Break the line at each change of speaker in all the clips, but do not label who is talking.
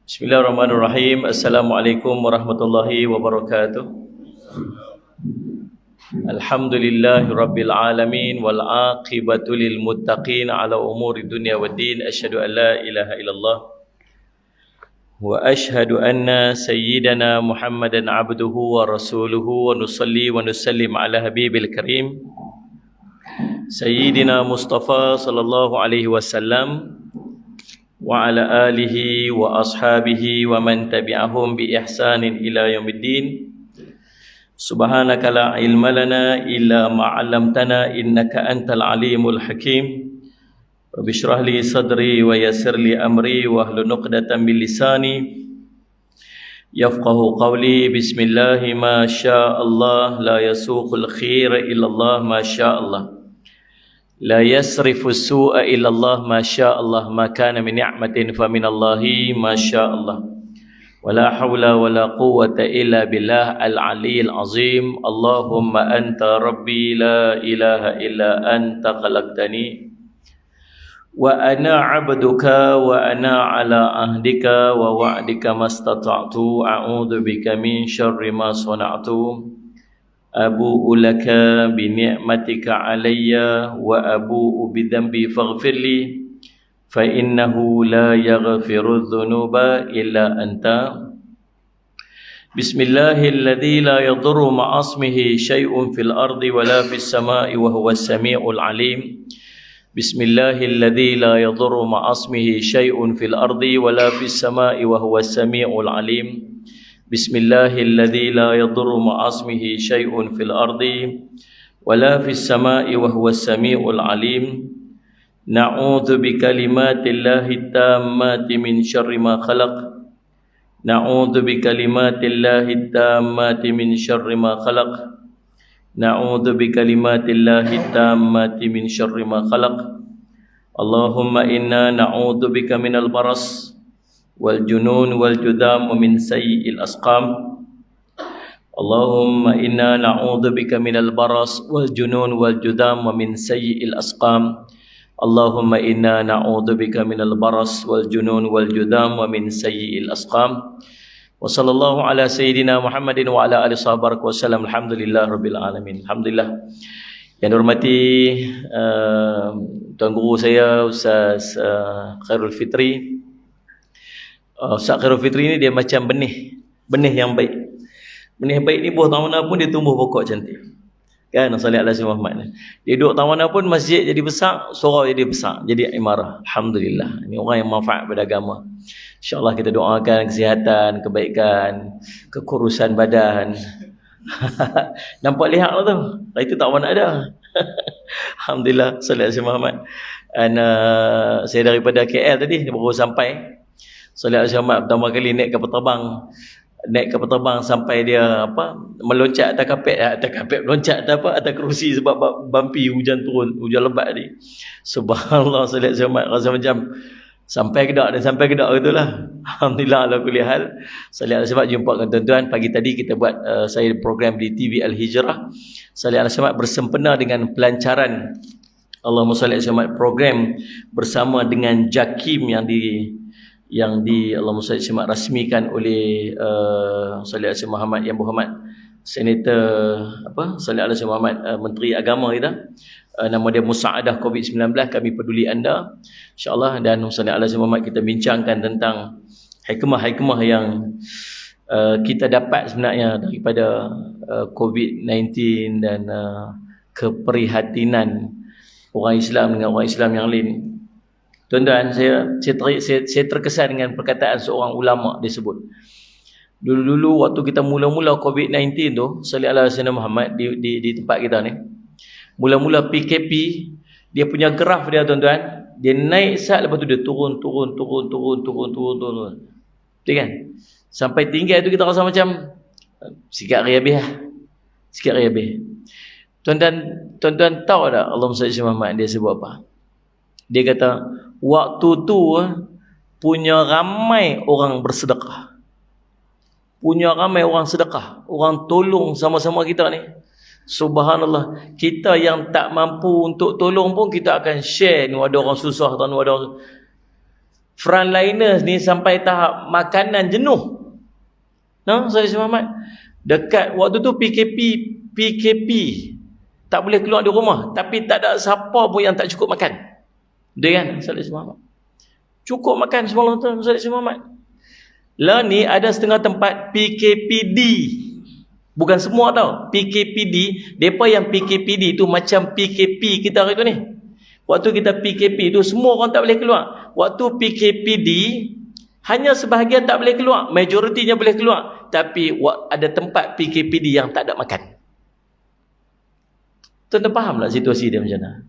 Bismillahirrahmanirrahim. Assalamualaikum warahmatullahi wabarakatuh. Alhamdulillahi rabbil alamin wal aqibatu lil muttaqin ala umuri dunya waddin. Asyhadu an la ilaha illallah wa asyhadu anna sayyidana Muhammadan abduhu wa rasuluhu wa nusalli wa nusallim ala habibil karim Sayyidina Mustafa sallallahu alaihi wasallam wa ala alihi wa ashabihi wa man tabi'ahum bi ihsanin ila yaumiddin. Subhanaka la ilma lana illa ma 'allamtana innaka antal alimul hakim. Rabbi shrah li sadri wa yassir li amri wa hlul 'uqdatam min lisani yafqahu qawli. Bismillah ma syaa Allah la yasuqul khaira illa Allah ma syaa Allah. La yasrifu su'a illa Allah ma syaa Allah, ma kana min ni'matin fa min Allahi ma syaa Allah. Wala hawla wala quwwata illa billah al-'aliyyil 'azim. Allahumma anta rabbi la ilaha illa anta khalaqtani wa ana 'abduka wa ana 'ala ahdika wa wa'dika mastata'tu. A'udzu bika min syarri ma sana'tu. Abu'u laka bi ni'matika alayya wa abu'u bi dhanbi faghfirli fa innahu la yaghfiru dhunuba illa anta. Bismillahilladzi la yadurru ma'asmihi syai'un fil ardi wa la fis sama'i wa huwas sami'ul 'alim. Bismillahilladzi la yadurru ma'asmihi syai'un fil ardi wa la fis sama'i wa huwas sami'ul 'alim. Bismillahilladzi la yadurru ma'asmihi syai'un fil ardi wala fis sama'i wa huwas sami'ul 'alim. Na'udzu bikalimatillahi tammati min syarri ma khalaq. Na'udzu bikalimatillahi tammati min syarri ma khalaq. Na'udzu bikalimatillahi tammati min syarri ma khalaq. Allahumma inna na'udzu bika minal baras wal junun wal judam wa min sayyi'il asqam. Allahumma inna na'udzu bika minal baras wal junun wal judam wa min sayyi'il asqam. Allahumma inna na'udzu bika minal baras wal junun wal judam wa min sayyi'il asqam. Wa sallallahu ala sayyidina Muhammadin wa ala alihi sahabat wa sallam. Alhamdulillah rabbil alamin. Alhamdulillah. Yang dihormati tuan guru saya Ustaz Khairul Fitri. Ustaz Khairul Fitri ni dia macam benih yang baik. Benih baik ni buah tahun mana pun dia tumbuh pokok cantik. Kan, salih ala Sayyidina Muhammad. Dia duduk tahun mana pun masjid jadi besar, surau jadi besar, jadi imarah. Alhamdulillah. Ini orang yang manfaat pada agama. InsyaAllah kita doakan kesihatan, kebaikan, kekurusan badan. Nampak lihat lah tu. Itu tak mana ada. Alhamdulillah, salih ala Sayyidina Muhammad. Dan saya daripada KL tadi baru sampai. Salih ala Sayyidina Muhammad pertama kali naik kapal terbang sampai dia meloncat atas kapet meloncat atas kerusi sebab bumpy, hujan turun, hujan lebat tadi. Subhanallah, salih ala Sayyidina Muhammad, rasa macam sampai ke dak gitulah. Alhamdulillah ala kulli hal. Salih ala Sayyidina Muhammad, jumpa dengan tuan-tuan. Pagi tadi kita buat saya program di TV Al-Hijrah. Salih ala Sayyidina Muhammad bersempena dengan pelancaran Allahumma salli ala Sayyidina Muhammad program bersama dengan JAKIM yang di Allahumma salli ala Sayyidina Muhammad rasmikan oleh salih ala Sayyidina Muhammad yang berhormat Senator salih ala Sayyidina Muhammad Menteri Agama kita. Nama dia Musa'adah COVID-19, kami peduli anda, insyaAllah. Dan salih ala Sayyidina Muhammad kita bincangkan tentang hikmah-hikmah yang kita dapat sebenarnya daripada COVID-19 dan keprihatinan orang Islam dengan orang Islam yang lain. Tuan-tuan, saya terkesan dengan perkataan seorang ulama. Dia sebut, dulu-dulu waktu kita mula-mula COVID-19 tu, salih ala Sayyidina Muhammad di tempat kita ni, mula-mula PKP, dia punya graf dia tuan-tuan, dia naik sat, lepas tu dia turun. Betul kan? Sampai tinggal tu kita rasa macam sikit hari habis. Tuan-tuan tahu tak Allahumma salli ala Muhammad dia sebut apa? Dia kata waktu tu punya ramai orang bersedekah. Orang tolong sama-sama kita ni. Subhanallah, kita yang tak mampu untuk tolong pun kita akan share. Ni ada orang susah, tak ada orang. frontliners ni sampai tahap makanan jenuh. No, Ustaz Muhammad. Dekat waktu tu PKP tak boleh keluar di rumah, tapi tak ada siapa pun yang tak cukup makan. Dia kan Ustaz Muhammad. Cukup makan semalam tu Ustaz Muhammad. Lah ni ada setengah tempat PKPD. Bukan semua tau. PKPD, depa yang PKPD tu macam PKP kita hari tu ni. Waktu kita PKP tu semua orang tak boleh keluar. Waktu PKPD hanya sebahagian tak boleh keluar, majoritinya boleh keluar, tapi ada tempat PKPD yang tak ada makan. Tuan-tuan faham tak situasi dia macam mana?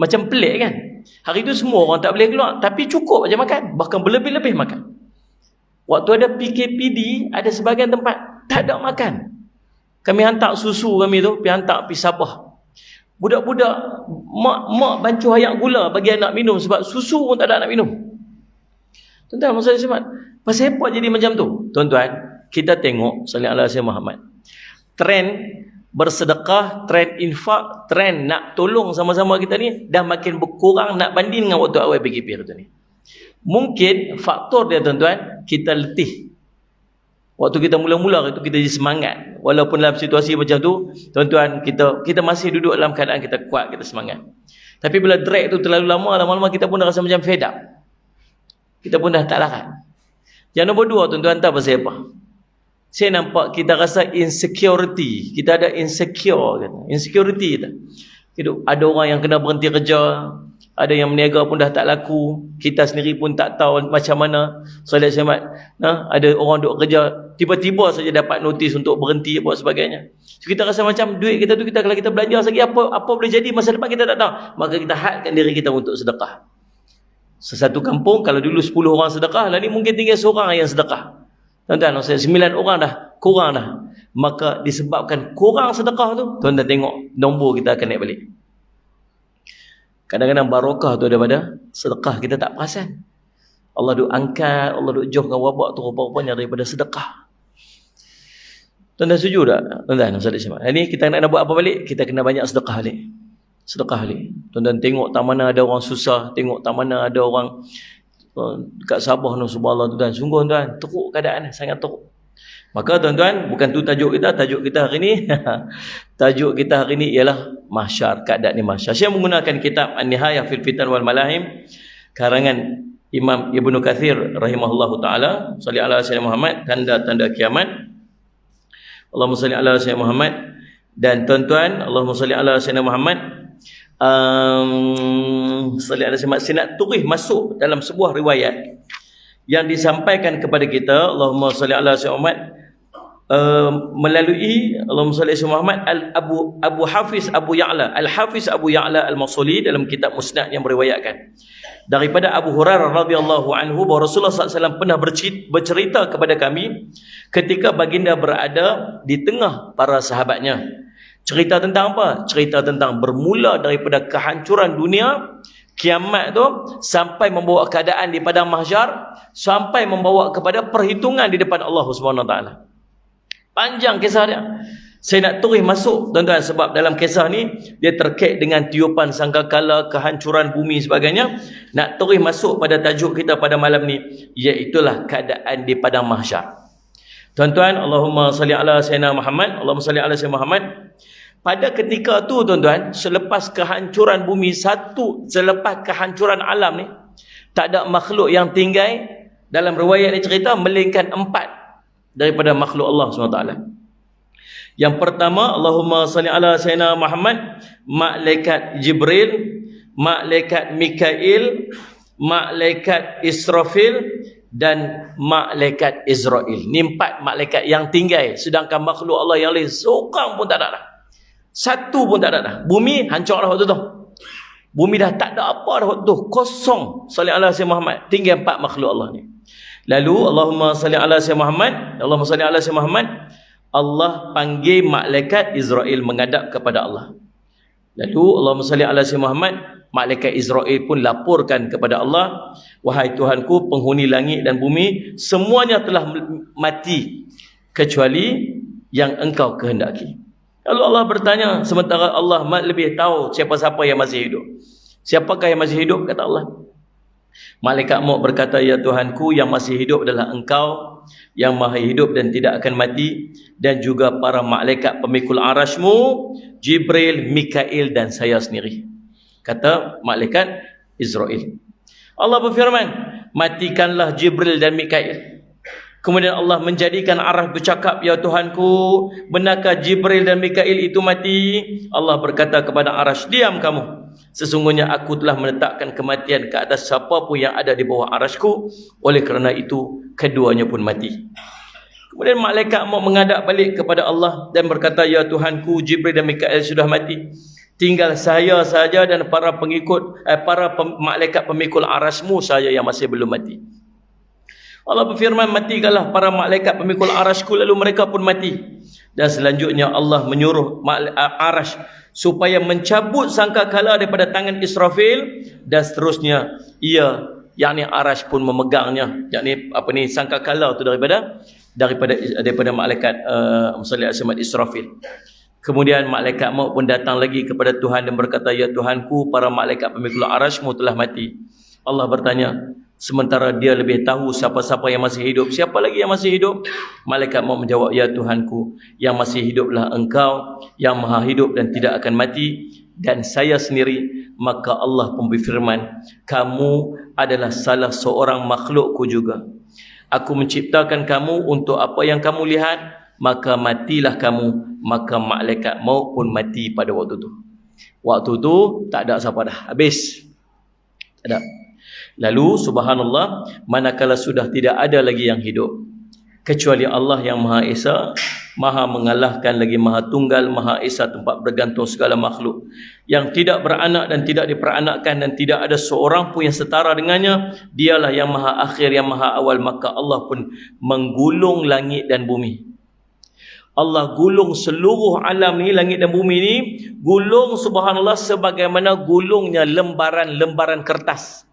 Macam pelik kan? Hari tu semua orang tak boleh keluar, tapi cukup aja makan, bahkan berlebih-lebih makan. Waktu ada PKPD, ada sebahagian tempat tak ada makan. Kami hantar susu kami tu, pergi hantar pergi Sabah. Budak-budak, mak bancuh ayak gula bagi anak minum sebab susu pun tak ada nak minum. Tuan-tuan, masa Ismat, pasal apa jadi macam tu? Tuan-tuan, kita tengok sallallahu alaihi wasallam Muhammad. Trend bersedekah, trend infak, trend nak tolong sama-sama kita ni dah makin berkurang nak banding dengan waktu awal PKP tu ni. Mungkin faktor dia tuan-tuan, kita letih. Waktu kita mula-mula itu kita jadi semangat. Walaupun dalam situasi macam tu, tuan-tuan, kita masih duduk dalam keadaan kita kuat, kita semangat. Tapi bila drag tu terlalu lama-lama kita pun dah rasa macam fed up. Kita pun dah tak larat. Yang nombor dua tuan-tuan, tahu pasal apa? Saya nampak kita rasa insecurity. Kita ada insecure. Insecurity kita. Ada orang yang kena berhenti kerja. Ada yang meniaga pun dah tak laku. Kita sendiri pun tak tahu macam mana. Solat Syamat. Ada orang duk kerja. Tiba-tiba saja dapat notis untuk berhenti apa sebagainya. So, kita rasa macam duit kita tu, kalau kita belanja lagi apa boleh jadi masa depan kita tak tahu. Maka kita hadkan diri kita untuk sedekah. Sesatu kampung, kalau dulu 10 orang sedekah, lah ni mungkin tinggal seorang yang sedekah. Tuan-tuan, 9 orang dah, kurang dah. Maka disebabkan kurang sedekah tu, tuan-tuan tengok, nombor kita akan naik balik. Kadang-kadang barakah tu daripada sedekah, kita tak perasan. Allah duk angkat, Allah duk jauhkan wabak tu rupa-rupanya daripada sedekah. Tuan-tuan setuju tak? Tuan-tuan, ini kita nak buat apa balik? Kita kena banyak sedekah balik. Sedekah balik. Tuan-tuan tengok tak mana ada orang susah, tengok tak mana ada orang dekat Sabah tu, subhanallah tuan-tuan, sungguh tuan, teruk keadaan, sangat teruk. Maka tuan-tuan, bukan tu tajuk kita hari ni. Tajuk kita hari ni ialah mahsyar, keadaan ni mahsyar. Saya menggunakan kitab An-Nihayah fil Fitan wal Malahim karangan Imam Ibnu Katsir rahimahullahu taala, salli ala sayyidina Muhammad, tanda-tanda kiamat. Allahumma salli ala sayyidina Muhammad. Dan tuan-tuan, Allahumma salli ala sayyidina Muhammad. Salli ala sayyidina Muhammad, saya nak tulis masuk dalam sebuah riwayat yang disampaikan kepada kita, Allahumma salli ala sayyidina Muhammad, melalui Allahumma salli ala Muhammad Abu Hafiz Abu Ya'la Al-Hafiz Abu Ya'la Al-Masuli dalam kitab Musnad yang meriwayatkan daripada Abu Hurairah radhiyallahu anhu bahawa Rasulullah SAW pernah bercerita kepada kami ketika baginda berada di tengah para sahabatnya. Cerita tentang apa? Cerita tentang bermula daripada kehancuran dunia, kiamat tu, sampai membawa keadaan di padang mahsyar, sampai membawa kepada perhitungan di depan Allah Subhanahu Wa Taala. Panjang kisah dia. Saya nak tulis masuk tuan-tuan sebab dalam kisah ni dia terkait dengan tiupan sangkakala, kehancuran bumi sebagainya. Nak tulis masuk pada tajuk kita pada malam ni, iaitulah keadaan di padang mahsyar. Tuan-tuan, Allahumma salli ala sayyidina Muhammad, Allahumma salli ala sayyidina Muhammad. Pada ketika tu tuan-tuan, selepas kehancuran bumi satu, selepas kehancuran alam ni, tak ada makhluk yang tinggal. Dalam riwayat ni cerita melainkan 4 daripada makhluk Allah SWT. Yang pertama, Allahumma salli ala sayyidina Muhammad, malaikat Jibril, malaikat Mikail, malaikat Israfil dan malaikat Israel. Ni 4 malaikat yang tinggal, sedangkan makhluk Allah yang lain seorang pun tak ada dah. Satu pun tak ada dah. Bumi hancur dah waktu tu. Bumi dah tak ada apa dah waktu tu. Kosong. Salli ala sayyidina Muhammad. Tinggal 4 makhluk Allah ni. Lalu Allahumma salli ala sayyidina Muhammad, Allahumma salli ala sayyidina Muhammad. Allah panggil malaikat Israel menghadap kepada Allah. Lalu Allahumma salli ala sayyidina Muhammad, malaikat Israel pun laporkan kepada Allah, wahai Tuhanku, penghuni langit dan bumi semuanya telah mati kecuali yang engkau kehendaki. Lalu Allah bertanya, sementara Allah lebih tahu siapa-siapa yang masih hidup. Siapakah yang masih hidup, kata Allah? Malaikat maut berkata, ya Tuhanku, yang masih hidup adalah Engkau yang maha hidup dan tidak akan mati, dan juga para malaikat pemikul arasmu, Jibril, Mikail dan saya sendiri. Kata malaikat Israel. Allah berfirman, matikanlah Jibril dan Mikail. Kemudian Allah menjadikan arah bercakap, ya Tuhanku, benarkah Jibril dan Mikail itu mati? Allah berkata kepada arash, diam kamu. Sesungguhnya aku telah meletakkan kematian ke atas siapa pun yang ada di bawah arashku. Oleh kerana itu, keduanya pun mati. Kemudian malaikat mau menghadap balik kepada Allah dan berkata, ya Tuhanku, Jibril dan Mikail sudah mati. Tinggal saya saja dan para malaikat pemikul arashmu saja yang masih belum mati. Allah berfirman, matikanlah para malaikat pemikul arashku, lalu mereka pun mati. Dan selanjutnya Allah menyuruh arash supaya mencabut sangkakala daripada tangan Israfil, dan seterusnya yakni arash pun memegangnya, yakni sangkakala itu daripada malaikat Israfil. Kemudian malaikat maut pun datang lagi kepada Tuhan dan berkata, ya Tuhanku, para malaikat pemikul arashmu telah mati. Allah bertanya, sementara dia lebih tahu siapa-siapa yang masih hidup, siapa lagi yang masih hidup? Malaikat maut menjawab, ya Tuhanku, yang masih hiduplah Engkau yang maha hidup dan tidak akan mati, dan saya sendiri. Maka Allah pun berfirman, kamu adalah salah seorang makhlukku juga. Aku menciptakan kamu untuk apa yang kamu lihat, maka matilah kamu. Maka malaikat maut pun mati pada waktu itu. Waktu itu tak ada siapa dah, habis. Tak ada. Lalu subhanallah, manakala sudah tidak ada lagi yang hidup kecuali Allah yang Maha Esa, Maha mengalahkan lagi Maha Tunggal, Maha Esa, tempat bergantung segala makhluk, yang tidak beranak dan tidak diperanakkan, dan tidak ada seorang pun yang setara dengannya. Dialah yang Maha Akhir, yang Maha Awal. Maka Allah pun menggulung langit dan bumi. Allah gulung seluruh alam ni, langit dan bumi ni, gulung subhanallah sebagaimana gulungnya lembaran-lembaran kertas.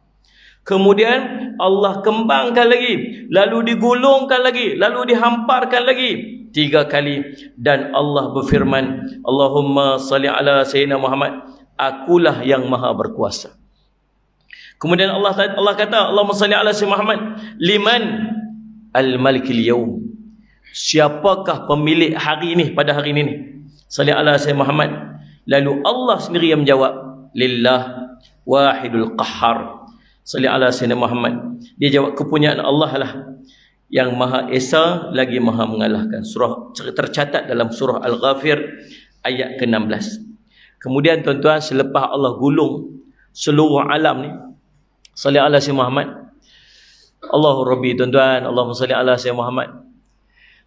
Kemudian Allah kembangkan lagi, lalu digulungkan lagi, lalu dihamparkan lagi 3 kali. Dan Allah berfirman, Allahumma salli ala Sayyidina Muhammad, akulah yang maha berkuasa. Kemudian Allah kata, Allahumma salli ala Sayyidina Muhammad, liman al-malikil yawm, siapakah pemilik hari ini, pada hari ini? Salli ala Sayyidina Muhammad. Lalu Allah sendiri yang menjawab, lillah wahidul qahhar. Salli ala Sayyidina Muhammad. Dia jawab, kepunyaan Allah lah yang Maha Esa lagi Maha mengalahkan. Surah tercatat dalam surah Al-Ghafir ayat ke-16. Kemudian tuan-tuan, selepas Allah gulung seluruh alam ni, salli ala Sayyidina Muhammad, Allahu Rabbi, tuan-tuan, Allahumma salli ala Sayyidina Muhammad.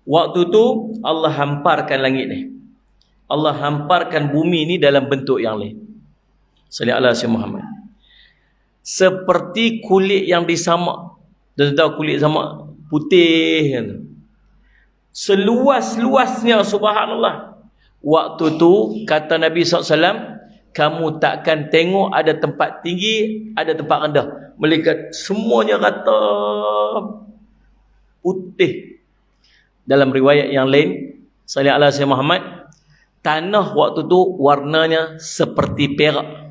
Waktu tu Allah hamparkan langit ni, Allah hamparkan bumi ni dalam bentuk yang lain. Salli ala Sayyidina Muhammad. Seperti kulit yang disamak. Dan tahu kulit samak putih kan? Seluas-luasnya subhanallah. Waktu tu kata Nabi SAW, kamu takkan tengok ada tempat tinggi, ada tempat rendah. Melainkan semuanya rata putih. Dalam riwayat yang lain, salli ala Sayyidina Muhammad, tanah waktu tu warnanya seperti perak,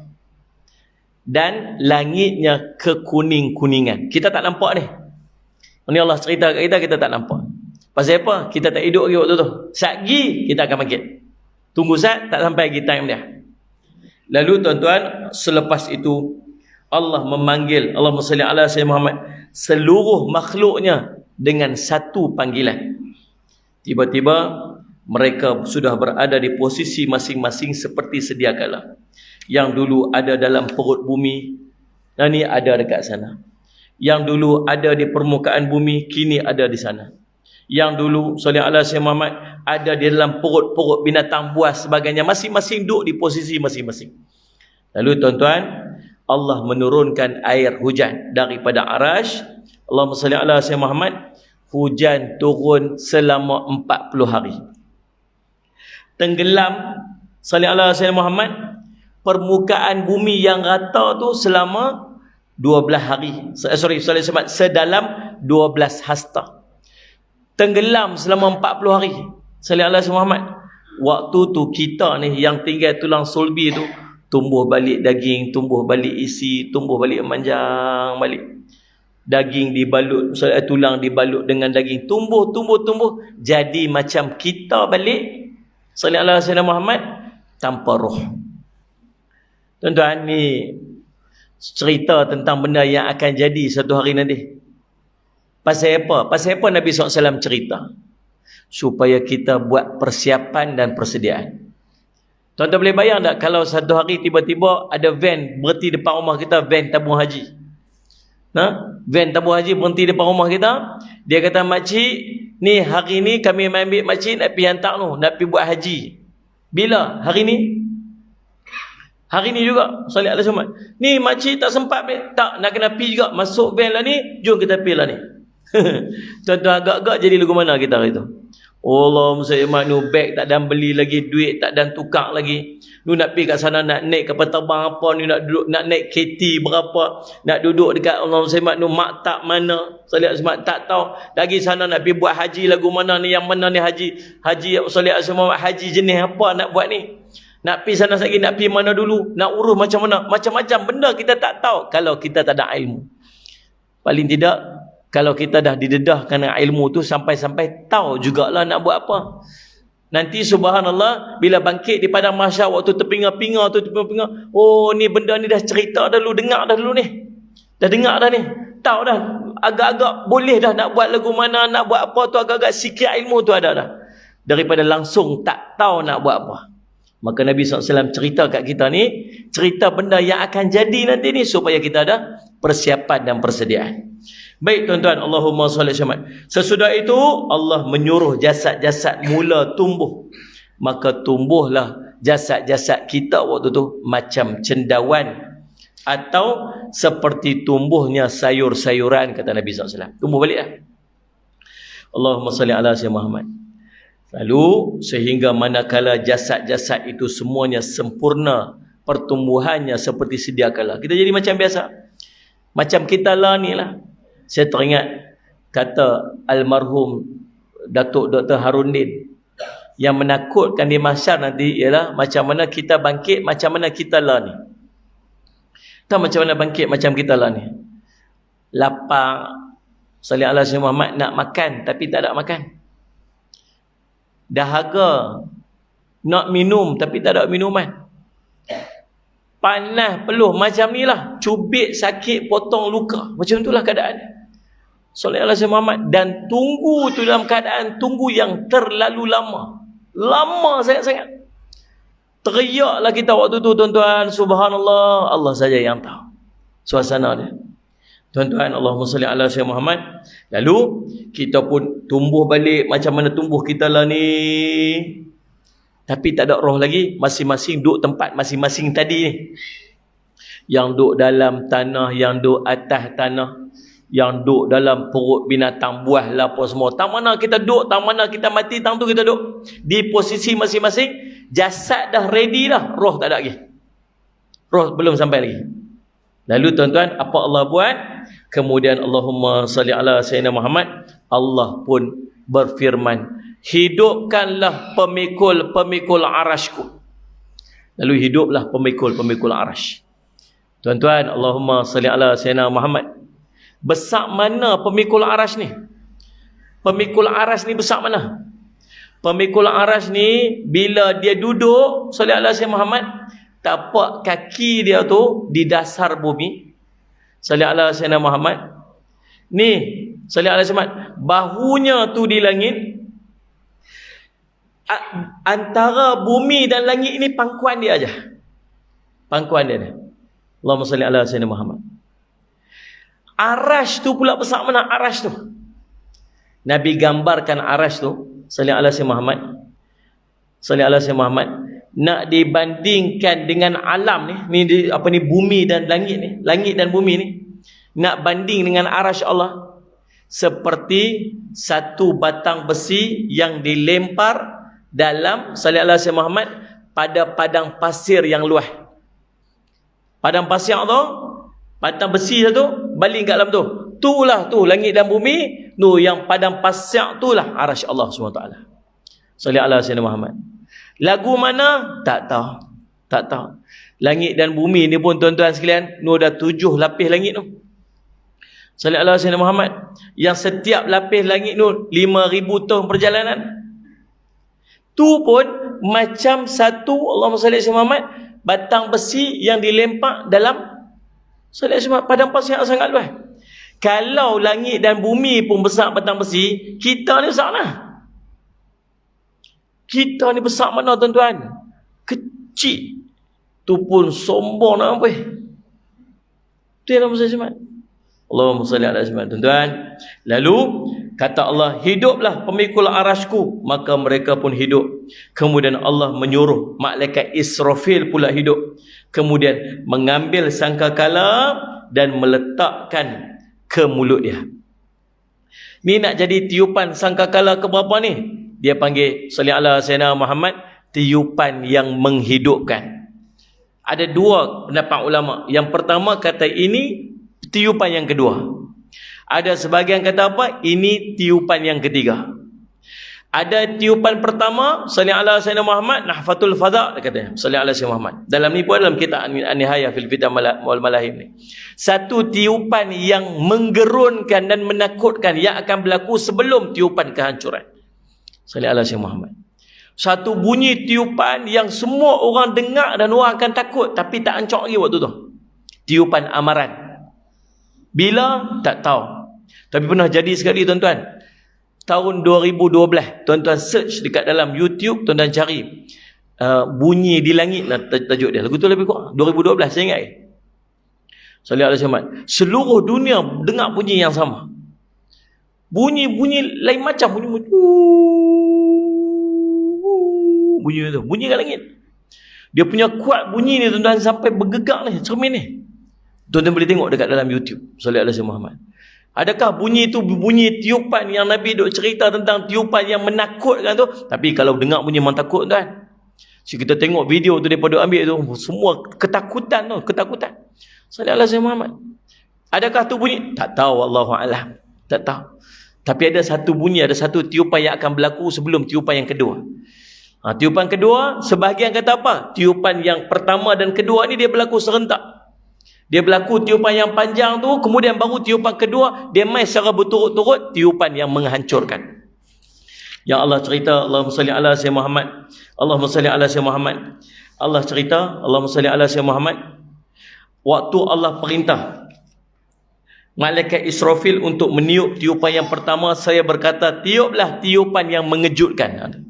dan langitnya kekuning-kuningan. Kita tak nampak ni. Ini Allah cerita kat kita tak nampak. Pasal apa? Kita tak hidup lagi waktu tu. Satgi kita akan bangkit. Tunggu sat, tak sampai lagi time dia. Lalu tuan-tuan, selepas itu Allah memanggil, Allahumma salli ala Sayyidina Muhammad, seluruh makhluknya dengan satu panggilan. Tiba-tiba mereka sudah berada di posisi masing-masing seperti sedia kala. Yang dulu ada dalam perut bumi, dan ni ada dekat sana. Yang dulu ada di permukaan bumi, kini ada di sana. Yang dulu, salli ala Sayyidina Muhammad, ada di dalam perut-perut binatang buas sebagainya, masing-masing duduk di posisi masing-masing. Lalu tuan-tuan, Allah menurunkan air hujan daripada arash. Allahumma salli ala Sayyidina Muhammad. Hujan turun selama 40 hari. Tenggelam, salli ala Sayyidina Muhammad, permukaan bumi yang rata tu selama 12 hari. Sedalam 12 hasta. Tenggelam selama 40 hari. Salli ala Sayyidina Muhammad. Waktu tu kita ni yang tinggal tulang sulbi tu tumbuh balik daging, tumbuh balik isi, tumbuh balik manjang balik. Daging dibalut, tulang dibalut dengan daging, tumbuh, jadi macam kita balik. Sallallahu alaihi wasallam Muhammad tanpa roh. Tuan-tuan, ni cerita tentang benda yang akan jadi satu hari nanti. Pasal apa? Pasal apa Nabi SAW cerita? Supaya kita buat persiapan dan persediaan. Tuan-tuan boleh bayang tak kalau satu hari tiba-tiba ada van berhenti depan rumah kita, van tabung haji. Van tabung haji berhenti depan rumah kita. Dia kata, makcik, ni hari ni kami ambil makcik nak pergi hantar tu, nak pergi buat haji. Bila? Hari ni? Hari ni juga. Salih alaihi wasallam. Ni makcik tak sempat, tak nak kena pergi juga. Masuk van lah ni, jom kita pergi lah ni. Tuan-tuan, agak-agak jadi lagu mana kita hari tu? Allah Muslimat, nu beg tak dan beli lagi, duit tak dan tukar lagi. Nu nak pergi kat sana, nak naik kapal terbang apa, nu nak duduk, nak naik KT berapa, nak duduk dekat Allah Muslimat, nu maktab mana, Salih Muslimat tak tahu. Lagi sana nak pergi buat haji, lagu mana ni, yang mana ni haji Salih Muslimat, haji jenis apa nak buat ni. Nak pergi sana lagi, nak pergi mana dulu, nak urus macam mana, macam-macam benda kita tak tahu kalau kita tak ada ilmu. Paling tidak, kalau kita dah didedahkan dengan ilmu tu, sampai-sampai tahu jugalah nak buat apa. Nanti subhanallah, bila bangkit di padang mahsyar, waktu terpinga-pinga tu, oh ni benda ni dah cerita dah dulu, dengar dah dulu ni. Dah dengar dah ni. Tahu dah, agak-agak boleh dah nak buat lagu mana, nak buat apa tu, agak-agak sikit ilmu tu ada dah. Daripada langsung tak tahu nak buat apa. Maka Nabi SAW cerita kat kita ni, cerita benda yang akan jadi nanti ni, supaya kita ada persiapan dan persediaan. Baik tuan-tuan, Allahumma salli alaihi. Sesudah itu Allah menyuruh jasad-jasad mula tumbuh. Maka tumbuhlah jasad-jasad kita waktu tu macam cendawan, atau seperti tumbuhnya sayur-sayuran, kata Nabi SAW. Tumbuh baliklah. Allahumma salli ala sayyidina Muhammad. Lalu sehingga manakala jasad-jasad itu semuanya sempurna pertumbuhannya seperti sedia kala, kita jadi macam biasa. Macam kita lah ni lah. Saya teringat kata almarhum Datuk Dr. Harundin, yang menakutkan di mahsyar nanti ialah macam mana kita bangkit, macam mana kita lah ni. Tahu macam mana bangkit macam kita lah ni? Lapar, Salih ala sayyidina Muhammad, nak makan tapi tak ada makan. Dahaga, nak minum tapi tak ada minuman. Panas, peluh, macam ni lah. Cubit, sakit, potong, luka. Macam itulah keadaan. Sallallahu alaihi wasallam Muhammad. Dan tunggu tu dalam keadaan tunggu yang terlalu lama. Lama sangat-sangat. Teriaklah kita waktu tu tuan-tuan. Subhanallah. Allah saja yang tahu suasana dia. Tuan-tuan, Allahumma salli ala sayyidina Muhammad. Lalu kita pun tumbuh balik. Macam mana tumbuh kita lah ni. Tapi tak ada roh lagi. Masing-masing duduk tempat masing-masing tadi ni. Yang duduk dalam tanah, yang duduk atas tanah, yang duduk dalam perut binatang, buah lah apa semua. Tang mana kita duduk, tang mana kita mati, tang tu kita duduk. Di posisi masing-masing. Jasad dah ready dah. Roh tak ada lagi. Roh belum sampai lagi. Lalu tuan-tuan, apa Allah buat? Kemudian Allahumma salli ala sayyidina Muhammad. Allah pun berfirman, hidupkanlah pemikul-pemikul arasku. Lalu hiduplah pemikul-pemikul arash. Tuan-tuan, Allahumma salli ala sayyidina Muhammad. Besar mana pemikul arash ni? Pemikul arash ni besar mana? Pemikul arash ni bila dia duduk, salli ala sayyidina Muhammad, tapak kaki dia tu di dasar bumi. Salli ala sayyidina Muhammad. Ni, salli ala sayyidina Muhammad, bahunya tu di langit. Antara bumi dan langit ini pangkuan dia aja. Pangkuan dia ni. Allahumma salli ala sayyidina Muhammad. Arash tu pula besar mana arash tu? Nabi gambarkan arash tu, salli ala sayyidina Muhammad. Salli ala sayyidina Muhammad. Nak dibandingkan dengan alam ni apa ni, bumi dan langit ni, langit dan bumi ni, nak banding dengan arash Allah, seperti satu batang besi yang dilempar dalam, salli ala sayyidina Muhammad, pada padang pasir yang luas. Padang pasir tu, padang besi tu, baling kat dalam tu. Itulah tu langit dan bumi, tu yang padang pasir itulah arash Allah SWT. Salli ala sayyidina Muhammad. Lagu mana? Tak tahu. Tak tahu. Langit dan bumi ni pun tuan-tuan sekalian, dah 7 lapis langit tu. Sallallahu alaihi wasallam Muhammad, yang setiap lapis langit tu 5,000 tahun perjalanan. Tu pun macam satu, Allahumma salli alaihi Muhammad, batang besi yang dilempak dalam sallallahu alaihi wasallam padang pasir yang sangat luas. Kalau langit dan bumi pun besar batang besi, kita ni besar mana? Kita ni besar mana tuan-tuan? Kecil. Tu pun sombong nak apa? Tu yang Allahumma salli alaihi wasallam. Allahumma salli alaihi wasallam. Tuan-tuan, lalu kata Allah, hiduplah pemikul arasku, maka mereka pun hidup. Kemudian Allah menyuruh malaikat Israfil pula hidup. Kemudian mengambil sangkakala dan meletakkan ke mulut dia. Ni nak jadi tiupan sangkakala ke berapa ni? Dia panggil sallallahu alaihi wasallam Muhammad, tiupan yang menghidupkan. Ada dua pendapat ulama. Yang pertama kata ini tiupan yang kedua. Ada sebahagian kata apa? Ini tiupan yang ketiga. Ada tiupan pertama, sallallahu alaihi wasallam Muhammad, nahfatul fadha, katanya sallallahu alaihi wasallam Muhammad. Dalam ni pun dalam kitab An-Nihayah fil Fitan wal Malahim ni. Satu tiupan yang menggerunkan dan menakutkan yang akan berlaku sebelum tiupan kehancuran. Sallallahu alaihi wasallam Muhammad. Satu bunyi tiupan yang semua orang dengar dan orang akan takut, tapi tak ancok lagi waktu tu. Tiupan amaran. Bila? Tak tahu. Tapi pernah jadi sekali tuan-tuan. Tahun 2012, tuan-tuan search dekat dalam YouTube, tuan-tuan cari bunyi di langit lah tajuk dia. Lagu tu lebih kurang 2012, saya ingat. Sallallahu alaihi wasallam. Seluruh dunia dengar bunyi yang sama. Bunyi-bunyi lain macam, bunyi tu, bunyi kat langit. Dia punya kuat bunyi ni tuan-tuan sampai bergegak ni, cermin ni. Tuan-tuan boleh tengok dekat dalam YouTube. Sallallahu alaihi wasallam Muhammad. Adakah bunyi itu bunyi tiupan yang Nabi duk cerita tentang tiupan yang menakutkan tu? Tapi kalau dengar bunyi memang takut tuan. So kita tengok video tu daripada ambil tu, semua ketakutan tu, ketakutan. Sallallahu alaihi wasallam Muhammad. Adakah tu bunyi? Tak tahu, wallahu alam. Tak tahu. Tapi ada satu bunyi, ada satu tiupan yang akan berlaku sebelum tiupan yang kedua. Tiupan kedua, sebahagian kata apa? Tiupan yang pertama dan kedua ni dia berlaku serentak. Dia berlaku tiupan yang panjang tu, kemudian baru tiupan kedua, dia main secara berturut-turut, tiupan yang menghancurkan. Yang Allah cerita, Allahumma salli ala sayyidina Muhammad, Allahumma salli ala sayyidina Muhammad. Allah cerita, Allahumma salli ala sayyidina Muhammad, waktu Allah perintah malaikat Israfil untuk meniup tiupan yang pertama, saya berkata, tiuplah tiupan yang mengejutkan.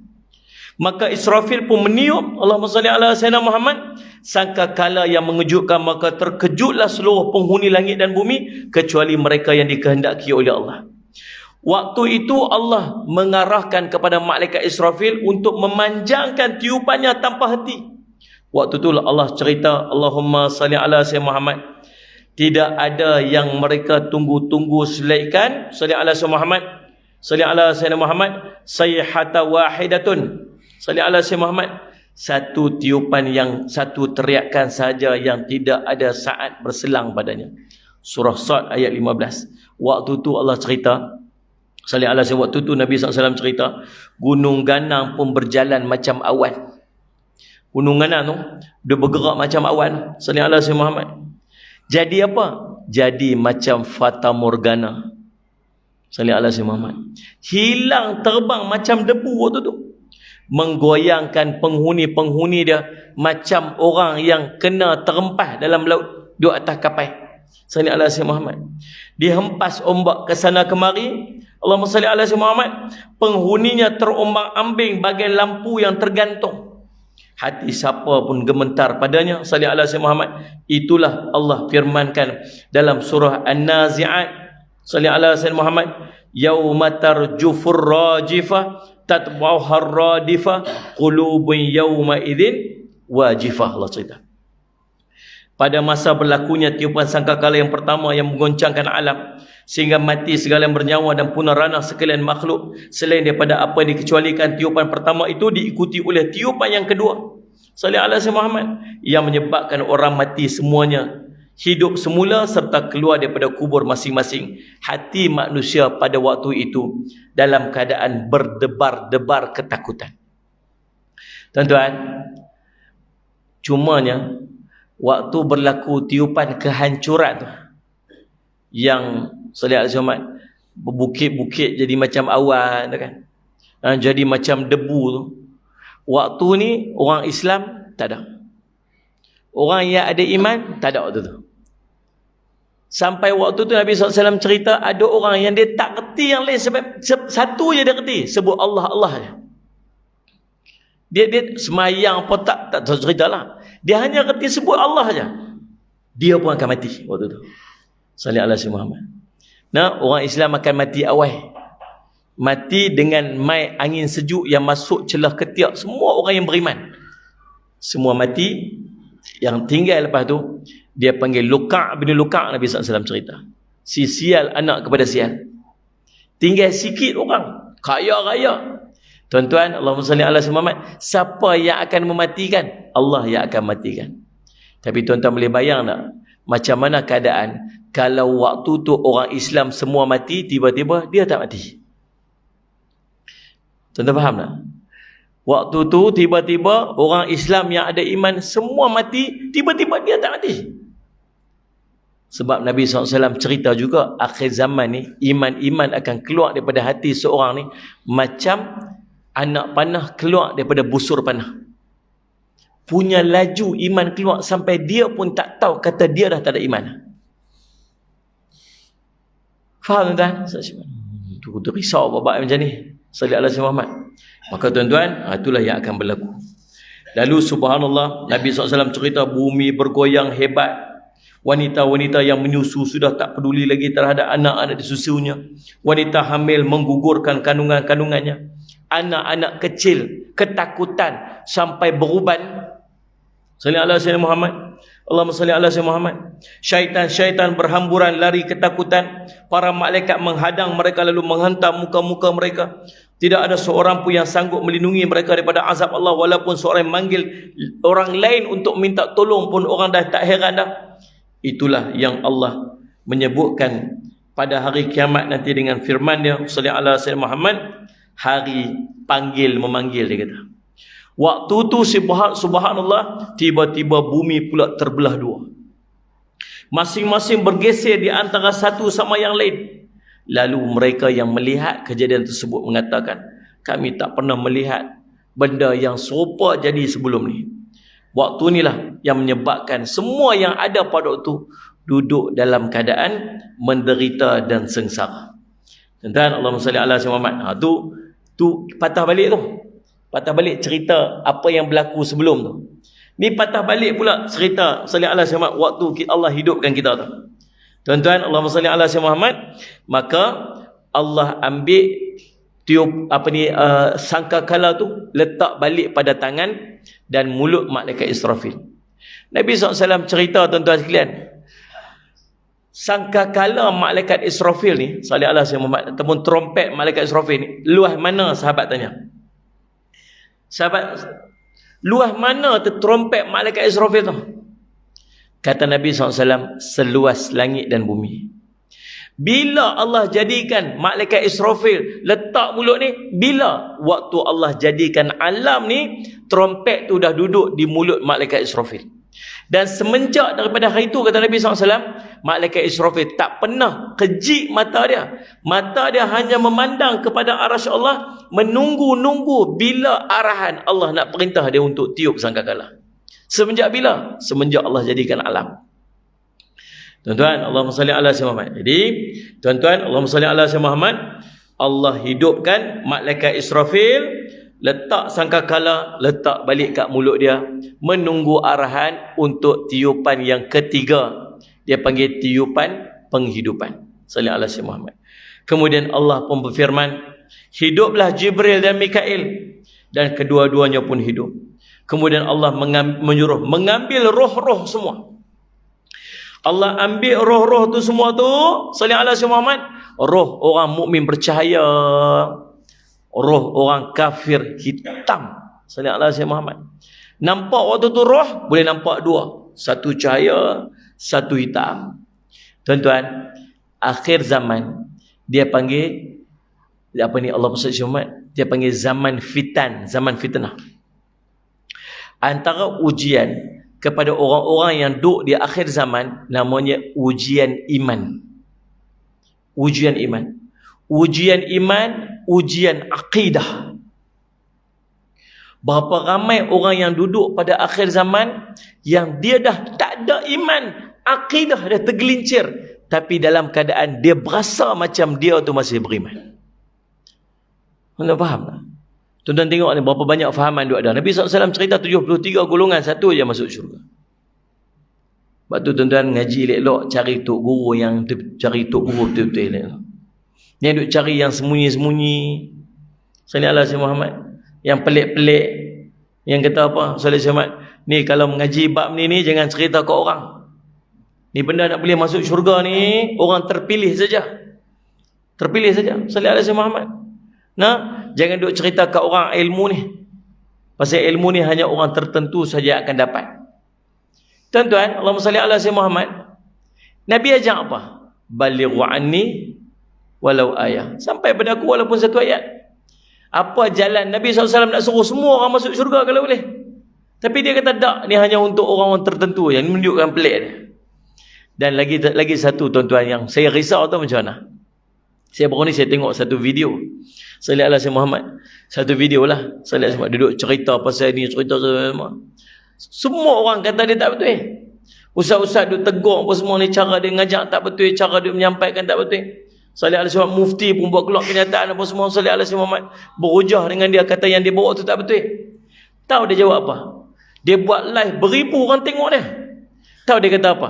Maka Israfil pun meniup, Allahumma salli ala sayyidina Muhammad, sangkakala yang mengejutkan, maka terkejutlah seluruh penghuni langit dan bumi kecuali mereka yang dikehendaki oleh Allah. Waktu itu Allah mengarahkan kepada malaikat Israfil untuk memanjangkan tiupannya tanpa henti. Waktu itu Allah cerita, Allahumma salli ala sayyidina Muhammad, tidak ada yang mereka tunggu-tunggu selainkan salli ala sayyidina Muhammad, salli ala sayyidina Muhammad, sayhata wahidatun, salli ala sayyidina Muhammad, satu tiupan yang, satu teriakan saja yang tidak ada saat berselang padanya. Surah Sad ayat 15. Waktu tu Allah cerita, salli ala sayyidina, waktu tu Nabi SAW cerita, gunung ganang pun berjalan macam awan. Gunung ganang tu dia bergerak macam awan. Salli ala sayyidina Muhammad. Jadi apa? Jadi macam fata morgana. Salli ala sayyidina Muhammad. Hilang terbang macam debu waktu tu. Menggoyangkan penghuni-penghuni dia macam orang yang kena terempah dalam laut di atas kapal. Salli ala sayyidina Muhammad. Dihempas ombak ke sana kemari. Allahumma salli ala sayyidina Muhammad. Penghuninya terombang-ambing bagai lampu yang tergantung. Hati siapa pun gemetar padanya. Salli ala sayyidina Muhammad. Itulah Allah firmankan dalam surah An-Nazi'at. Salli ala sayyidina Muhammad. Yauma tarjufur rajifah tatba'uhar radifah qulubun yauma idzin wajifah. Allah cerita. Pada masa berlakunya tiupan sangkakala yang pertama yang menggoncangkan alam sehingga mati segala yang bernyawa dan punah ranah sekalian makhluk, selain daripada apa yang dikecualikan tiupan pertama itu diikuti oleh tiupan yang kedua, sallallahu alaihi wasallam Muhammad, yang menyebabkan orang mati semuanya hidup semula serta keluar daripada kubur masing-masing. Hati manusia pada waktu itu dalam keadaan berdebar-debar ketakutan. Tuan-tuan, cumanya waktu berlaku tiupan kehancuran tu, yang salih alaihi wasallam, bukit-bukit jadi macam awan kan, jadi macam debu tu. Waktu ni orang Islam tak ada, orang yang ada iman tak ada waktu tu. Sampai waktu tu Nabi SAW cerita ada orang yang dia tak kerti yang lain, sebab satu je dia kerti, sebut Allah, Allah je. Dia semayang apa tak tahu cerita lah, dia hanya kerti sebut Allah je, dia pun akan mati waktu tu. Salih ala Muhammad. Nah, orang Islam akan mati awal, mati dengan mai angin sejuk yang masuk celah ketiak semua orang yang beriman, semua mati. Yang tinggal lepas tu dia panggil Luka' bin Luka'. Nabi SAW cerita, si sial anak kepada sial. Tinggal sikit orang kaya raya. Tuan-tuan, Allahumma salli ala Muhammad, siapa yang akan mematikan? Allah yang akan matikan. Tapi tuan-tuan boleh bayang tak macam mana keadaan kalau waktu tu orang Islam semua mati, tiba-tiba dia tak mati? Tuan-tuan faham tak? Waktu tu tiba-tiba orang Islam yang ada iman semua mati, tiba-tiba dia tak mati. Sebab Nabi SAW cerita juga akhir zaman ni iman-iman akan keluar daripada hati seorang ni macam anak panah keluar daripada busur panah. Punya laju iman keluar sampai dia pun tak tahu kata dia dah tak ada iman. Faham tuan? Tu risau babak macam ni. Sallallahu alaihi Muhammad. Maka tuan-tuan, itulah yang akan berlaku. Lalu subhanallah, Nabi SAW cerita bumi bergoyang hebat. Wanita-wanita yang menyusu sudah tak peduli lagi terhadap anak-anak disusunya. Wanita hamil menggugurkan kandungan-kandungannya. Anak-anak kecil ketakutan sampai beruban. Sallallahu alaihi Muhammad. Allahumma salli ala Muhammad. Syaitan-syaitan berhamburan lari ketakutan. Para malaikat menghadang mereka lalu menghantam muka-muka mereka. Tidak ada seorang pun yang sanggup melindungi mereka daripada azab Allah. Walaupun seorang manggil orang lain untuk minta tolong pun orang dah tak heran dah. Itulah yang Allah menyebutkan pada hari kiamat nanti dengan firman dia, sallallahu alaihi wasallam, Muhammad, hari panggil memanggil, dia kata. Waktu tu subhanallah, tiba-tiba bumi pula terbelah dua. Masing-masing bergeser di antara satu sama yang lain. Lalu mereka yang melihat kejadian tersebut mengatakan, kami tak pernah melihat benda yang serupa jadi sebelum ni. Waktu inilah yang menyebabkan semua yang ada pada waktu duduk dalam keadaan menderita dan sengsara. Tuan-tuan, Allahumma salli ala Muhammad. Tu patah balik tu. Patah balik cerita apa yang berlaku sebelum tu. Ni patah balik pula cerita salli ala Muhammad waktu Allah hidupkan kita tu. Tuan-tuan, Allahumma salli ala Muhammad. Maka Allah ambil tiup sangkakala tu, letak balik pada tangan dan mulut malaikat Israfil. Nabi SAW cerita, tuan-tuan sekalian, sangkakala malaikat Israfil ni, salli ala Muhammad, ataupun trompet malaikat Israfil ni, luah mana? Sahabat tanya. Sahabat, luah mana tu trompet malaikat Israfil tu? Kata Nabi SAW, seluas langit dan bumi. Bila Allah jadikan malaikat Israfil letak mulut ni? Bila? Waktu Allah jadikan alam ni, trompet tu dah duduk di mulut malaikat Israfil. Dan semenjak daripada hari itu, kata Nabi SAW, malaikat Israfil tak pernah kejik mata dia. Mata dia hanya memandang kepada arasy Allah, menunggu-nunggu bila arahan Allah nak perintah dia untuk tiup sangkakala. Semenjak bila? Semenjak Allah jadikan alam. Tuan-tuan, Allahumma salli ala Muhammad. Jadi, tuan-tuan, Allahumma salli ala Muhammad. Allah hidupkan malaikat Israfil, letak sangkakala, letak balik kat mulut dia, menunggu arahan untuk tiupan yang ketiga. Dia panggil tiupan penghidupan. Salli ala Muhammad. Kemudian Allah pun berfirman, hiduplah Jibril dan Mikail, dan kedua-duanya pun hidup. Kemudian Allah menyuruh mengambil roh-roh semua. Allah ambil roh-roh tu semua tu, sallallahu alaihi Muhammad, roh orang mukmin bercahaya, roh orang kafir hitam, sallallahu alaihi Muhammad. Nampak waktu tu roh boleh nampak dua, satu cahaya, satu hitam. Tuan-tuan, akhir zaman dia panggil apa ni, Allah Muhammad, dia panggil zaman fitan, zaman fitnah. Antara ujian kepada orang-orang yang duduk di akhir zaman, namanya ujian iman. Ujian iman. Ujian iman, ujian akidah. Berapa ramai orang yang duduk pada akhir zaman yang dia dah tak ada iman, akidah dah tergelincir, tapi dalam keadaan dia berasa macam dia tu masih beriman. Anda faham tak? Tuan-tuan tengok ni berapa banyak fahaman duk ada. Nabi SAW cerita 73 golongan, satu je masuk syurga. Sebab tu tuan-tuan ngaji elok, cari tok guru yang cari tok guru betul-betul elok. Yang duk cari yang sembunyi-sembunyi. Sallallahu alaihi Muhammad. Yang pelik-pelik, yang kata apa, Sallallahu alaihi Muhammad, ni kalau mengaji bab ni jangan cerita ke orang. Ni benda nak boleh masuk syurga ni, orang terpilih saja. Terpilih saja. Sallallahu alaihi Muhammad. Nah, jangan duk cerita ke orang ilmu ni. Pasal ilmu ni hanya orang tertentu saja akan dapat. Tuan-tuan, Allahumma salli ala sayyidina Muhammad. Nabi ajak apa? Balighu anni walau ayat. Sampai pada aku walaupun satu ayat. Apa jalan Nabi SAW nak suruh semua orang masuk syurga kalau boleh. Tapi dia kata tak, ni hanya untuk orang-orang tertentu yang menunjukkan pelik dia. Dan lagi satu tuan-tuan yang saya risau tu macam mana. Saya baru ni saya tengok satu video. Sallallahu alaihi Muhammad. Satu video lah. Sallallahu alaihi Muhammad duduk cerita pasal ni, cerita semua orang kata dia tak betul. Ustaz-ustaz duduk tegur apa semua ni, cara dia ngajak tak betul, cara dia menyampaikan tak betul. Sallallahu alaihi Muhammad mufti pun buat keluar kenyataan apa semua. Sallallahu alaihi Muhammad berhujah dengan dia, kata yang dia bawa tu tak betul. Tahu dia jawab apa? Dia buat live beribu orang tengok dia. Tahu dia kata apa?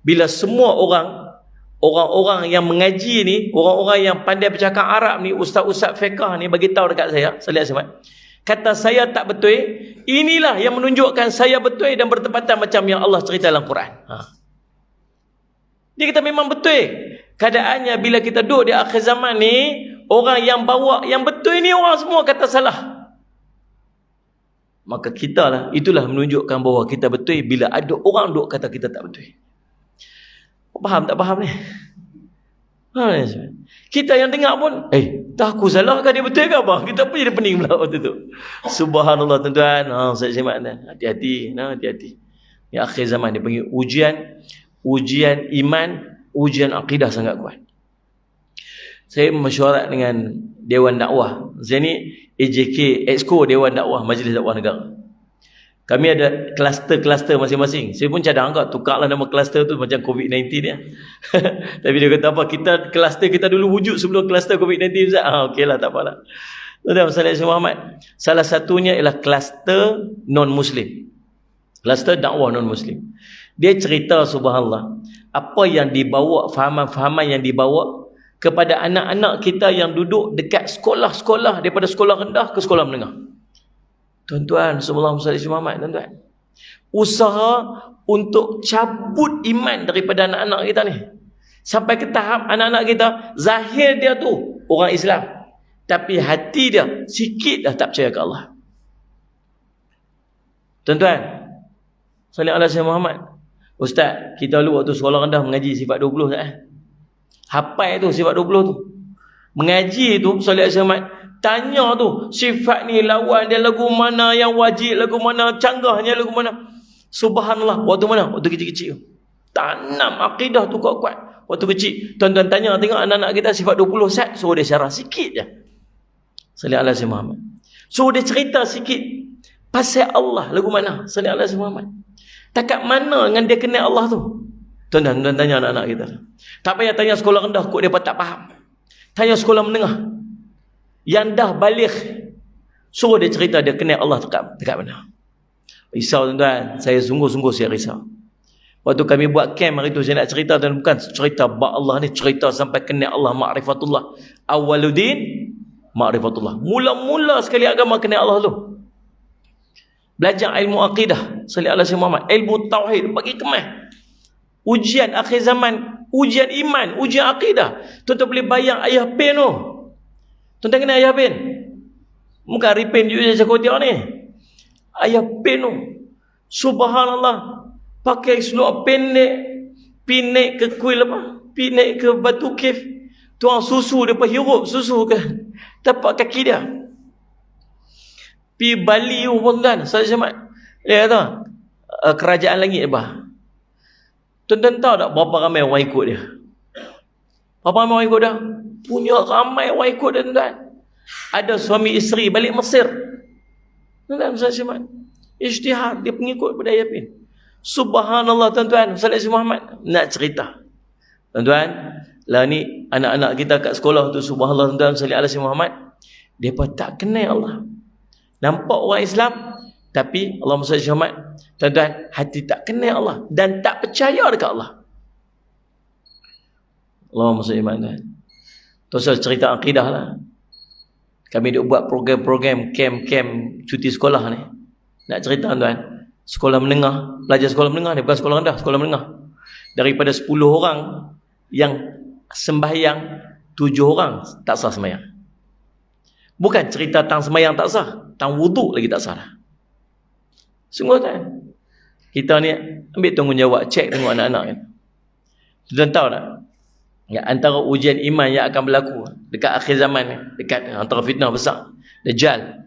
Bila semua orang-orang yang mengaji ni, orang-orang yang pandai bercakap Arab ni, ustaz-ustaz fiqh ni bagi tahu dekat saya, Sallallahu alaihi Muhammad, kata saya tak betul, inilah yang menunjukkan saya betul dan bertepatan macam yang Allah cerita dalam Quran. Dia kata memang betul. Keadaannya bila kita duduk di akhir zaman ni, orang yang bawa yang betul ni orang semua kata salah. Maka kita lah, itulah menunjukkan bahawa kita betul bila ada orang duk kata kita tak betul. Faham tak faham ni? Kita yang dengar pun, tak aku salah ke dia betul ke apa? Kita pun jadi pening pula waktu tu. Subhanallah tuan-tuan. Saya semak ni. Hati-hati. Hati-hati. Ni akhir zaman dia panggil ujian iman, ujian akidah sangat kuat. Saya mesyuarat dengan Dewan Dakwah. Saya ni AJK, Exco Dewan Dakwah, Majlis Dakwah Negara. Kami ada kluster-kluster masing-masing. Saya pun cadang kau, tukarlah nama kluster tu macam COVID-19 ya. Tapi dia kata apa, kluster kita dulu wujud sebelum kluster COVID-19 Ustaz. Okeylah, tak apalah. Tuan-tuan Sallallahu Muhammad, salah satunya ialah kluster non-Muslim. Kluster dakwah non-Muslim. Dia cerita subhanallah, apa yang dibawa, fahaman-fahaman yang dibawa kepada anak-anak kita yang duduk dekat sekolah-sekolah, daripada sekolah rendah ke sekolah menengah. Tuan-tuan, Sallallahu Alaihi Muhammad, tuan-tuan, usaha untuk cabut iman daripada anak-anak kita ni. Sampai ke tahap anak-anak kita, zahir dia tu orang Islam, tapi hati dia sikit dah tak percaya ke Allah. Tuan-tuan, Sallallahu Alaihi Muhammad, Ustaz, kita dulu waktu sekolah rendah mengaji sifat 20 tak? Hafal tu sifat 20 tu. Mengaji tu Sallallahu Alaihi Muhammad tanya tu, sifat ni lawan dia lagu mana, yang wajib lagu mana, canggahnya lagu mana. Subhanallah, waktu mana? Waktu kecil-kecil. Tanam akidah tu kuat-kuat waktu kecil. Tuan-tuan tanya, tengok anak-anak kita sifat 20 Ustaz, suruh dia syarah sikit je. Sallallahu Alaihi Muhammad. Suruh dia cerita sikit pasal Allah lagu mana. Sallallahu Alaihi Muhammad. Takat mana dengan dia kenal Allah tu? Tuan-tuan tanya anak-anak kita. Tak payah tanya sekolah rendah, kok dia tak faham. Tanya sekolah menengah yang dah balik, suruh dia cerita dia kenal Allah dekat mana. Risau tuan-tuan, saya sungguh-sungguh saya risau. Waktu kami buat camp hari tu, saya nak cerita, dan bukan cerita bab Allah ni, cerita sampai kenal Allah, ma'rifatullah. Awaluddin ma'rifatullah. Mula-mula sekali agama kenal Allah tu. Belajar ilmu akidah, Sallallahu Alaihi Muhammad, ilmu tauhid, bagi kemas. Ujian akhir zaman, ujian iman, ujian akidah. Tuan-tuan boleh bayang ayah pen tu. Tuan-tuan kenal ayah pen? Bukan repen juga Jakarta ni. Ayah pen tu, subhanallah, pakai seluar pendek, pinek ke kuil apa? Pinek ke batu kif. Tuang susu, dia hirup susu ke tapak kaki dia. Pi Bali pun kan, Sallallahu Alaihi Wasallam. Dia kata, kerajaan langit apa? Tuan-tuan tahu tak berapa ramai orang ikut dia? Berapa ramai orang ikut dia? Punya ramai orang ikut dia, tuan-tuan. Ada suami isteri balik Mesir. Tuan-tuan, Muhammad ijtihad, dia pengikut pada Yapin. Subhanallah, tuan-tuan, Salat Muhammad nak cerita. Tuan-tuan, lah ni anak-anak kita kat sekolah tu, subhanallah, tuan-tuan, Salat Muhammad, depa tak kenal Allah. Nampak orang Islam, tapi Allahumma salli Muhammad, tuan-tuan, hati tak kenal Allah dan tak percaya dekat Allah. Allahumma salli Muhammad. Tu cerita akidah lah. Kami duk buat program-program camp cuti sekolah ni. Nak cerita, tuan, sekolah menengah, pelajar sekolah menengah ni, bukan sekolah rendah, sekolah menengah. Daripada 10 orang yang sembahyang, 7 orang tak sah sembahyang. Bukan cerita tang sembahyang tak sah, tang wuduk lagi tak sah dah. Sungguh, kan? Kita ni ambil tanggungjawab, cek tengok anak-anak kan. Tuan tahu tak? Ya, antara ujian iman yang akan berlaku dekat akhir zaman ni, dekat antara fitnah besar, Dajjal.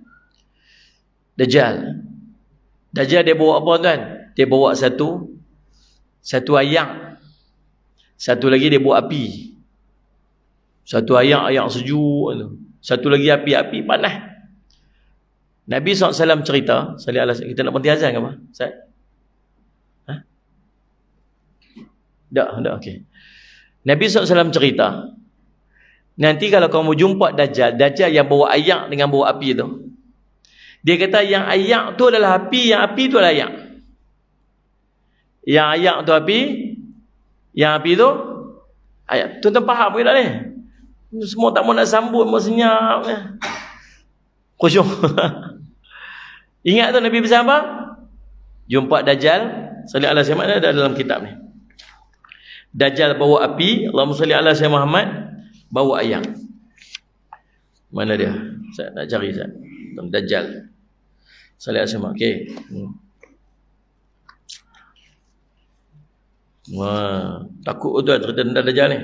Dajjal dia bawa apa, tuan? Dia bawa satu ayak. Satu lagi dia bawa api. Satu ayak sejuk tu. Satu lagi api panas. Nabi SAW cerita, kita nak berhenti azan ke apa? Ustaz? Ha? Dah, okey. Nabi SAW cerita, nanti kalau kamu jumpa Dajjal yang bawa ayak dengan bawa api tu, dia kata yang ayak tu adalah api, yang api tu adalah ayak. Yang ayak tu api, yang api tu ayak. Tuan-tuan faham ke tak ni? Semua tak mau nak sambut, mau senyap. Khusyuk. Ingat tu Nabi pesan apa? Jumpa Dajjal, salli ala Muhammad, ada dalam kitab ni. Dajjal bawa api, Allahumma salli ala Muhammad, bawa ayak. Mana dia? Saya nak cari Dajjal. Salli ala Muhammad. Okey. Wah, takut tuan cerita tentang Dajjal ni.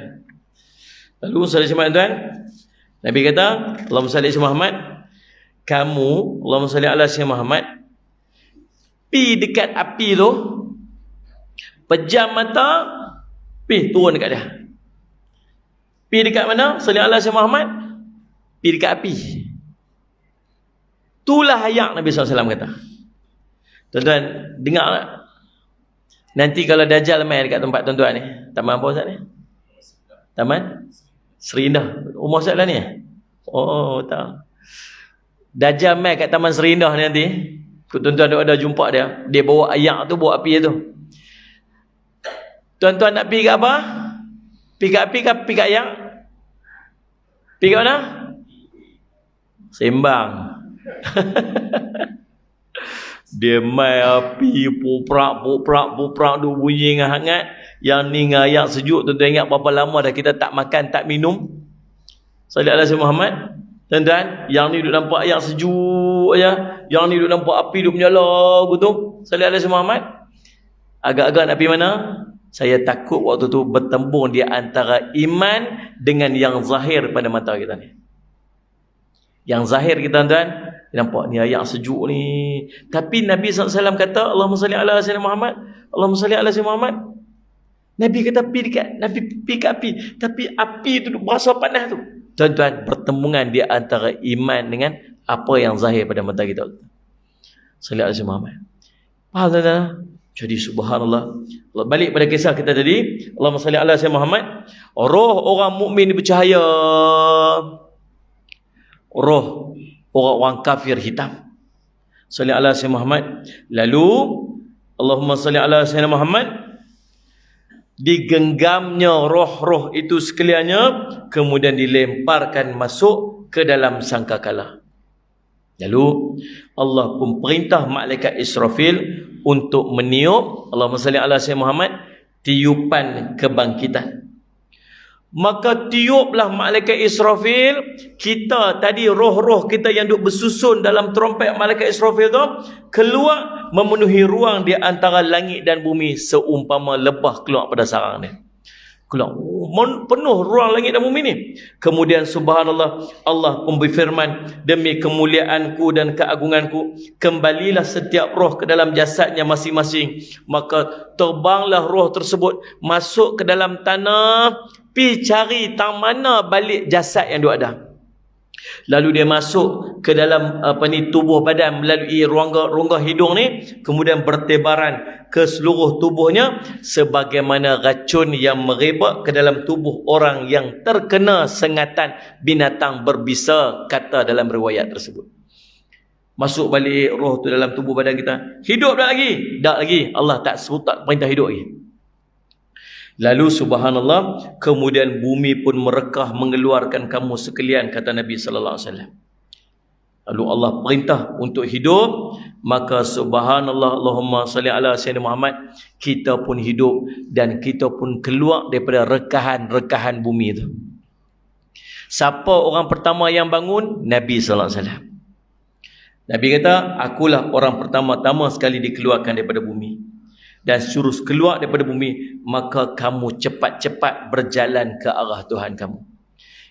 Lalu salli ala Muhammad, tuan. Nabi kata, Allahumma salli ala Muhammad, kamu, Allahumma salli ala Muhammad, pi dekat api tu, pejam mata, pi turun dekat dia. Pi dekat mana? Salli ala Muhammad, pi dekat api. Itulah ayak Nabi SAW kata. Tuan-tuan, dengar tak? Nanti kalau Dajjal main dekat tempat tuan-tuan ni, taman apa Ustaz ni? Taman Serindah. Rumah Ustaz lah ni? Oh, tak. Dajjal main kat Taman Serindah ni nanti, tuan-tuan ada jumpa dia, dia bawa ayak tu, bawa api tu. Tuan-tuan nak pergi ke apa? Pergi ke api ke pergi ke ayak? Pergi ke mana? Sembang. Dia main api, puprak tu bunyi dengan hangat. Yang ni dengan ayak sejuk. Tuan-tuan ingat berapa lama dah kita tak makan, tak minum? Salli ala Muhammad. Tuan-tuan, yang ni duk nampak ayak sejuk aja. Yang ni duk nampak api duk menyala gitu. Salli ala Muhammad. Agak-agak nak pergi mana? Saya takut waktu tu bertembung di antara iman dengan yang zahir pada mata kita ni. Yang zahir kita, tuan, nampak ni ayak sejuk ni. Tapi Nabi SAW kata, Allahumma salli ala Muhammad, Allahumma salli ala Muhammad. Nabi kata Nabi pergi ke api. Tapi api tu berasa panas tu. Tuan-tuan, pertemuan di antara iman dengan apa yang zahir pada mata kita. Salli ala Muhammad. Faham, tuan-tuan? Jadi subhanallah. Balik pada kisah kita tadi, Allahumma salli ala Muhammad. Roh orang mukmin bercahaya. Roh orang kafir hitam. Salli ala Muhammad. Lalu Allahumma salli ala Muhammad, digenggamnya roh-roh itu sekaliannya, kemudian dilemparkan masuk ke dalam sangkakala. Lalu Allah pun perintah malaikat Israfil untuk meniup, Allahumma salli ala Muhammad, tiupan kebangkitan. Maka tiuplah malaikat Israfil. Kita tadi, roh-roh kita yang duk bersusun dalam trompet malaikat Israfil tu, keluar memenuhi ruang di antara langit dan bumi seumpama lebah keluar pada sarang dia. Penuh ruang langit dan bumi ni. Kemudian subhanallah, Allah pun berfirman, demi kemuliaanku dan keagunganku, kembalilah setiap roh ke dalam jasadnya masing-masing. Maka terbanglah roh tersebut masuk ke dalam tanah, pi cari tang mana balik jasad yang dia ada. Lalu dia masuk ke dalam tubuh badan melalui rongga hidung ni, kemudian bertebaran ke seluruh tubuhnya sebagaimana racun yang merebak ke dalam tubuh orang yang terkena sengatan binatang berbisa, kata dalam riwayat tersebut. Masuk balik roh tu dalam tubuh badan kita. Hidup tak lagi? Tak lagi. Allah tak perintah hidup lagi. Lalu subhanallah, kemudian bumi pun merekah mengeluarkan kamu sekalian, kata Nabi sallallahu alaihi wasallam. Lalu Allah perintah untuk hidup, maka subhanallah, Allahumma salli ala sayyidina Muhammad, kita pun hidup dan kita pun keluar daripada rekahan-rekahan bumi itu. Siapa orang pertama yang bangun? Nabi sallallahu alaihi wasallam. Nabi kata, akulah orang pertama-tama sekali dikeluarkan daripada bumi dan suruh keluar daripada bumi, maka kamu cepat-cepat berjalan ke arah Tuhan kamu.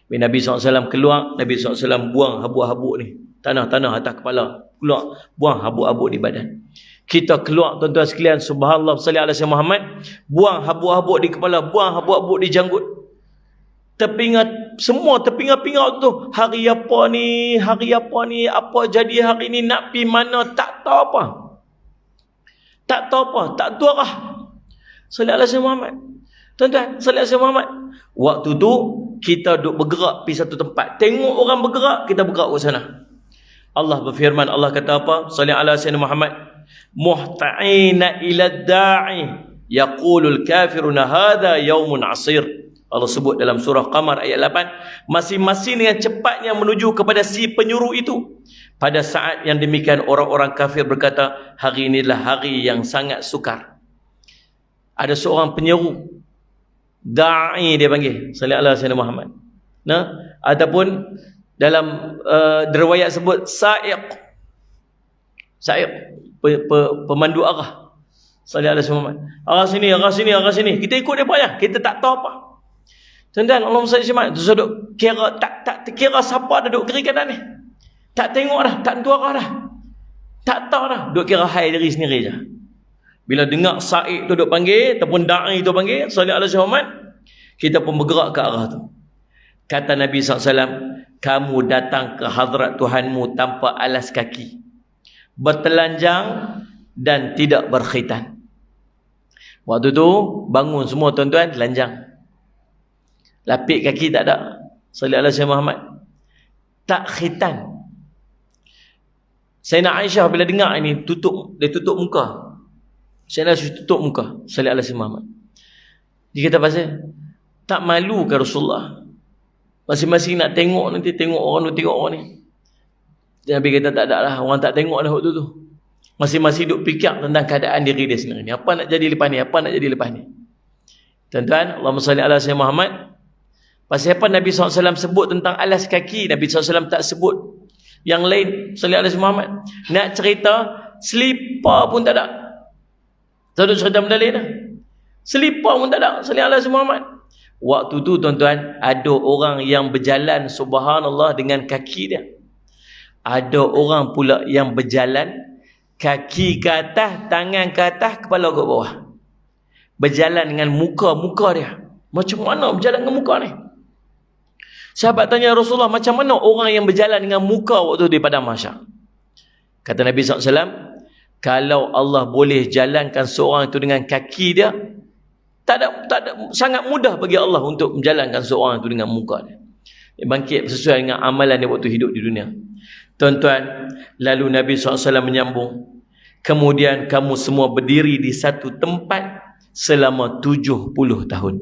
Bila Nabi SAW keluar, Nabi SAW buang habuk-habuk ni, tanah-tanah atas kepala, keluar, buang habuk-habuk di badan. Kita keluar tuan-tuan sekalian, subhanallah salli ala sayyidina Muhammad, buang habuk-habuk di kepala, buang habuk-habuk di janggut. Semua terpingat-pingat tu, hari apa ni, apa jadi hari ni, nak pi mana, tak tahu apa. Tak tahu apa, tak tahu arah. Sallallahu alaihi Muhammad. Tuan-tuan, sallallahu alaihi Muhammad. Waktu tu kita duduk bergerak pergi satu tempat. Tengok orang bergerak, kita bergerak ke sana. Allah berfirman, Allah kata apa? Sallallahu alaihi Muhammad. Muhta'ina ila da'i yaqulul kafiruna hadha yaumun asir. Allah sebut dalam surah Qamar ayat 8, masing-masing dengan cepatnya menuju kepada si penyuruh itu. Pada saat yang demikian orang-orang kafir berkata, hari inilah hari yang sangat sukar. Ada seorang penyeru, da'i dia panggil, sallallahu alaihi Muhammad. Nah, ataupun dalam riwayat sebut sa'iq, pemandu arah, sallallahu alaihi Muhammad. Arah sini. Kita ikut dia ya. Kita tak tahu apa. Tuan-tuan, Allah SWT tu duduk kira, tak kira siapa duduk kiri kanan ni. Tak tengok dah, tak tentu arah dah. Tak tahu dah, duduk kira hai diri sendiri je. Bila dengar sa'iq tu duduk panggil, ataupun da'i tu panggil, sallallahu alaihi Muhammad, kita pun bergerak ke arah tu. Kata Nabi SAW, kamu datang ke hadrat Tuhanmu tanpa alas kaki, bertelanjang dan tidak berkhitan. Waktu tu bangun semua tuan-tuan telanjang. Lapik kaki tak ada. Sallallahu alaihi Muhammad. Tak khitan. Sayyidina Aisyah bila dengar ini dia tutup muka. Sayyidina Aisyah tutup muka. Sallallahu alaihi Muhammad. Dia kata pasal tak malu ke Rasulullah? Masing-masing nak tengok nanti, tengok orang ni. Nabi kata tak ada lah, orang tak tengok dah waktu tu. Masing-masing duk fikir tentang keadaan diri dia sendiri ni. Apa nak jadi lepas ni? Tuan-tuan, Allahumma salli ala sayyidina Muhammad. Pasal apa Nabi SAW sebut tentang alas kaki, Nabi SAW tak sebut yang lain, sallallahu alaihi Muhammad. Nak cerita, selipar pun tak ada. Tahu cerita benda lain dah. Selipar pun tak ada, sallallahu alaihi Muhammad. Waktu tu tuan-tuan, ada orang yang berjalan subhanallah dengan kaki dia. Ada orang pula yang berjalan kaki ke atas, tangan ke atas, kepala ke bawah. Berjalan dengan muka dia. Macam mana berjalan dengan muka ni? Sahabat tanya Rasulullah, macam mana orang yang berjalan dengan muka waktu di padang mahsyar? Kata Nabi SAW, kalau Allah boleh jalankan seorang itu dengan kaki dia, tak ada, sangat mudah bagi Allah untuk menjalankan seorang itu dengan muka dia. Dia bangkit sesuai dengan amalan dia waktu hidup di dunia. Tuan-tuan, lalu Nabi SAW menyambung, kemudian kamu semua berdiri di satu tempat selama 70 tahun.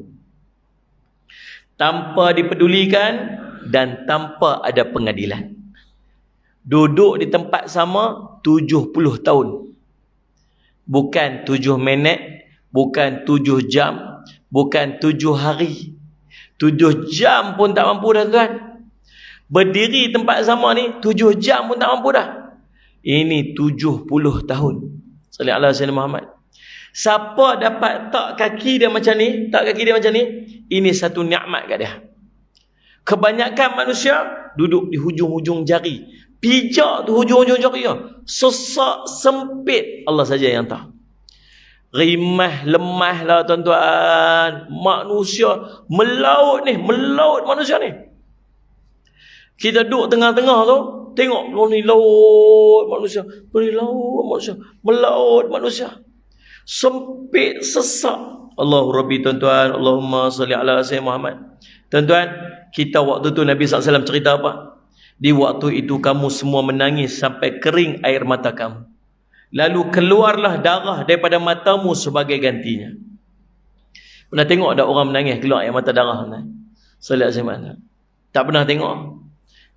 Tanpa dipedulikan dan tanpa ada pengadilan. Duduk di tempat sama 70 tahun. Bukan 7 minit, bukan 7 jam, bukan 7 hari. 7 jam pun tak mampu dah tuan. Berdiri tempat sama ni 7 jam pun tak mampu dah. Ini 70 tahun. Sallallahu alaihi Muhammad. Siapa dapat tak kaki dia macam ni, ini satu nikmat kat dia. Kebanyakan manusia duduk di hujung-hujung jari. Pijak tu hujung-hujung jari dia. Sesak, sempit, Allah saja yang tahu. Rimah, lemah lah tuan-tuan. Manusia melaut manusia ni. Kita duduk tengah-tengah tu, tengok ni laut manusia, ni laut manusia, melaut manusia. Sempit, sesak. Allahu Rabbi tuan-tuan, Allahumma salli ala Sayyidina Muhammad. Tuan-tuan, kita waktu tu Nabi SAW cerita apa? Di waktu itu kamu semua menangis sampai kering air mata kamu. Lalu keluarlah darah daripada matamu sebagai gantinya. Pernah tengok tak orang menangis keluar air mata darah? Salat semalam. Tak pernah tengok.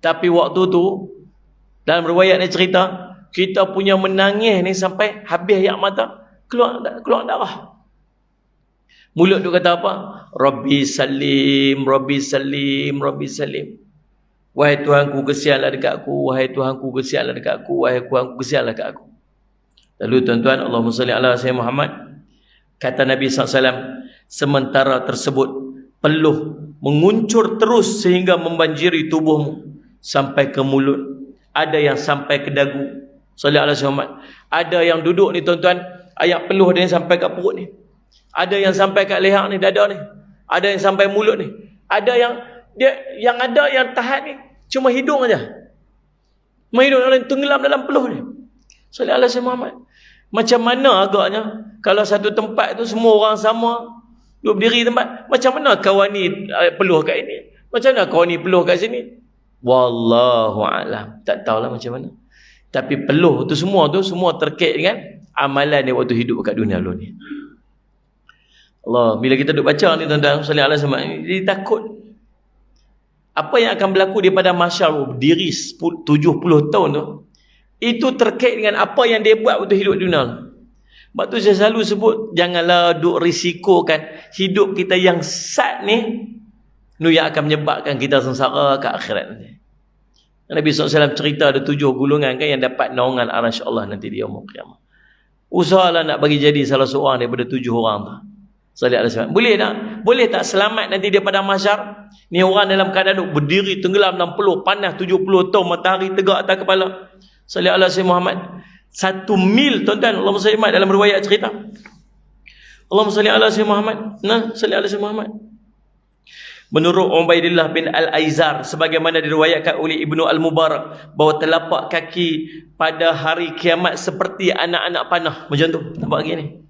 Tapi waktu tu dalam riwayat ni cerita, kita punya menangis ni sampai habis air mata, keluar darah. Mulut tu kata apa? Rabbi salim, Rabbi salim, Rabbi salim. Wahai Tuhanku, kesianlah dekat aku, wahai Tuhanku, kesianlah dekat aku, wahai Tuhanku, kesianlah dekat aku. Lalu tuan-tuan, Allahumma salli ala Sayyidina Muhammad. Kata Nabi SAW, sementara tersebut peluh menguncur terus sehingga membanjiri tubuhmu sampai ke mulut. Ada yang sampai ke dagu. Salli ala Sayyidina Muhammad. Ada yang duduk ni tuan-tuan, ayat peluh dia sampai ke perut ni. Ada yang sampai kat leher ni, dada ni. Ada yang sampai mulut ni. Ada yang ada yang tahan ni cuma hidung aja. Hidung yang tenggelam dalam peluh ni. Salli ala Sayyidina Muhammad. Macam mana agaknya kalau satu tempat tu semua orang sama, duduk berdiri tempat, macam mana kawan ni peluh kat ini? Macam mana kawan ni peluh kat sini? Wallahu a'lam. Tak tahulah macam mana. Tapi peluh tu semua terkait dengan amalan dia waktu hidup kat dunia dulu ni. Allah, bila kita duduk baca ni tuan-tuan, salli ala Muhammad, dia takut apa yang akan berlaku di padang mahsyar berdiri 70 tahun tu. Itu terkait dengan apa yang dia buat waktu hidup dunia. Sebab tu saya selalu sebut, janganlah duk risikokan hidup kita yang sat ni, yang akan menyebabkan kita sengsara ke akhirat nanti. Nabi SAW cerita ada 7 golongan kan yang dapat naungan arasy Allah nanti di yaumul qiyamah. Usahalah nak bagi jadi salah seorang daripada 7 orang tu. Sallallahu alaihi wasallam. Boleh tak? Boleh tak selamat nanti dia pada mahsyar? Ni orang dalam keadaan berdiri tenggelam dalam peluh, panas 70 tahun, matahari tegak atas kepala. Sallallahu alaihi Muhammad. 1 mil tuan-tuan, Allahumma salli Muhammad dalam riwayat cerita. Allahumma salli ala Sayyidina Muhammad. Salli ala Sayyidina Muhammad. Menurut Ubaidillah bin Al-Aizar, sebagaimana diriwayatkan oleh Ibnu Al-Mubarak, bahawa telapak kaki pada hari kiamat seperti anak-anak panah. Macam tu, nampak gini.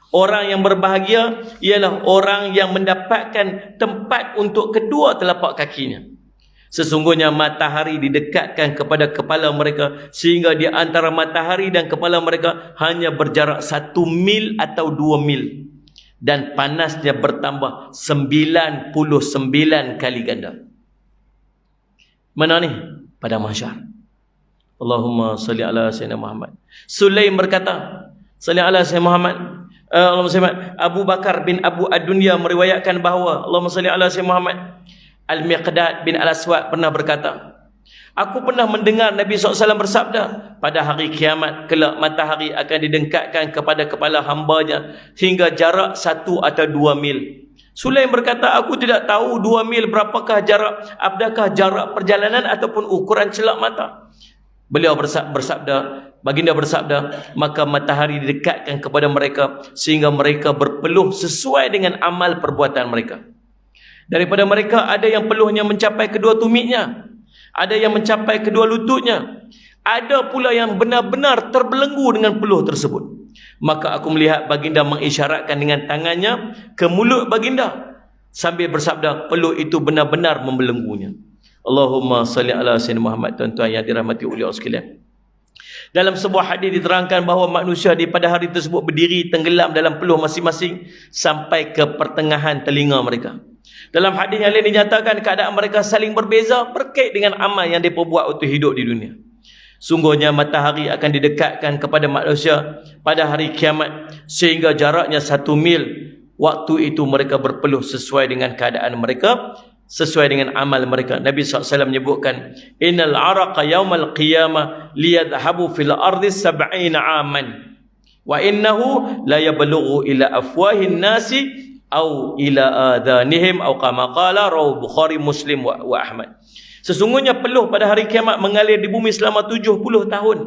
Orang yang berbahagia ialah orang yang mendapatkan tempat untuk kedua telapak kakinya. Sesungguhnya matahari didekatkan kepada kepala mereka sehingga di antara matahari dan kepala mereka hanya berjarak 1 mil atau 2 mil. Dan panasnya bertambah 99 kali ganda. Mana ni? Pada mahsyar. Allahumma salli ala Sayyidina Muhammad. Sulaim berkata, salli ala Sayyidina Muhammad. Allahumma salli Abu Bakar bin Abu Ad-Dunya meriwayatkan bahawa Allahumma salli ala Sayyidina Muhammad. Al-Miqdad bin Al-Aswad pernah berkata, aku pernah mendengar Nabi SAW bersabda, pada hari kiamat kelak matahari akan didengkatkan kepada kepala hambanya hingga jarak 1 atau 2 mil. Sulaim berkata, aku tidak tahu 2 mil berapakah jarak, adakah jarak perjalanan ataupun ukuran celak mata. Beliau bersabda, baginda bersabda, maka matahari didekatkan kepada mereka sehingga mereka berpeluh sesuai dengan amal perbuatan mereka. Daripada mereka ada yang peluhnya mencapai kedua tumitnya, ada yang mencapai kedua lututnya, ada pula yang benar-benar terbelenggu dengan peluh tersebut. Maka aku melihat baginda mengisyaratkan dengan tangannya ke mulut baginda sambil bersabda, peluh itu benar-benar membelenggunya. Allahumma salli ala Sayyidina Muhammad. Tuan-tuan yang dirahmati oleh Allah sekalian, dalam sebuah hadis diterangkan bahawa manusia di pada hari tersebut berdiri tenggelam dalam peluh masing-masing sampai ke pertengahan telinga mereka. Dalam hadis yang lain dinyatakan keadaan mereka saling berbeza berkait dengan amal yang mereka buat waktu hidup di dunia. Sungguhnya matahari akan didekatkan kepada manusia pada hari kiamat sehingga jaraknya 1 mil. Waktu itu mereka berpeluh sesuai dengan keadaan mereka, sesuai dengan amal mereka. Nabi SAW menyebutkan, innal araqa yawmal qiyamah liyadhabu fil ardi 70 aman Wa innahu la yablughu ila afwahin nasi au ila adhanihim au kama qala rawahu Bukhari, Muslim wa Ahmad. Sesungguhnya peluh pada hari kiamat mengalir di bumi selama 70 tahun.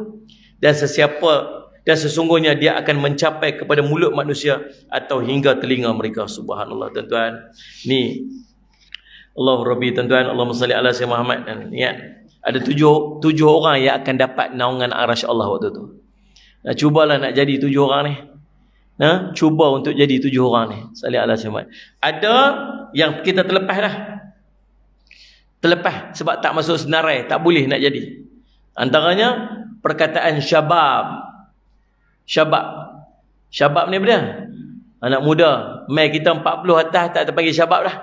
Dan sesungguhnya dia akan mencapai kepada mulut manusia atau hingga telinga mereka. Subhanallah, tuan-tuan. Ni Allah Rabbi, tuan-tuan. Allahumma salli ala sayyidina Muhammad. Ingat, ada tujuh orang yang akan dapat naungan arasy Allah waktu tu. Nah, cubalah nak jadi 7 orang ni. Nah, cuba untuk jadi 7 orang ni. Salli ala sayyidina Muhammad. Ada yang kita terlepas dah. Terlepas sebab tak masuk senarai, tak boleh nak jadi. Antaranya perkataan syabab. Syabab ni apa dia? Anak muda. Mai kita 40 atas tak terpanggil syabab dah.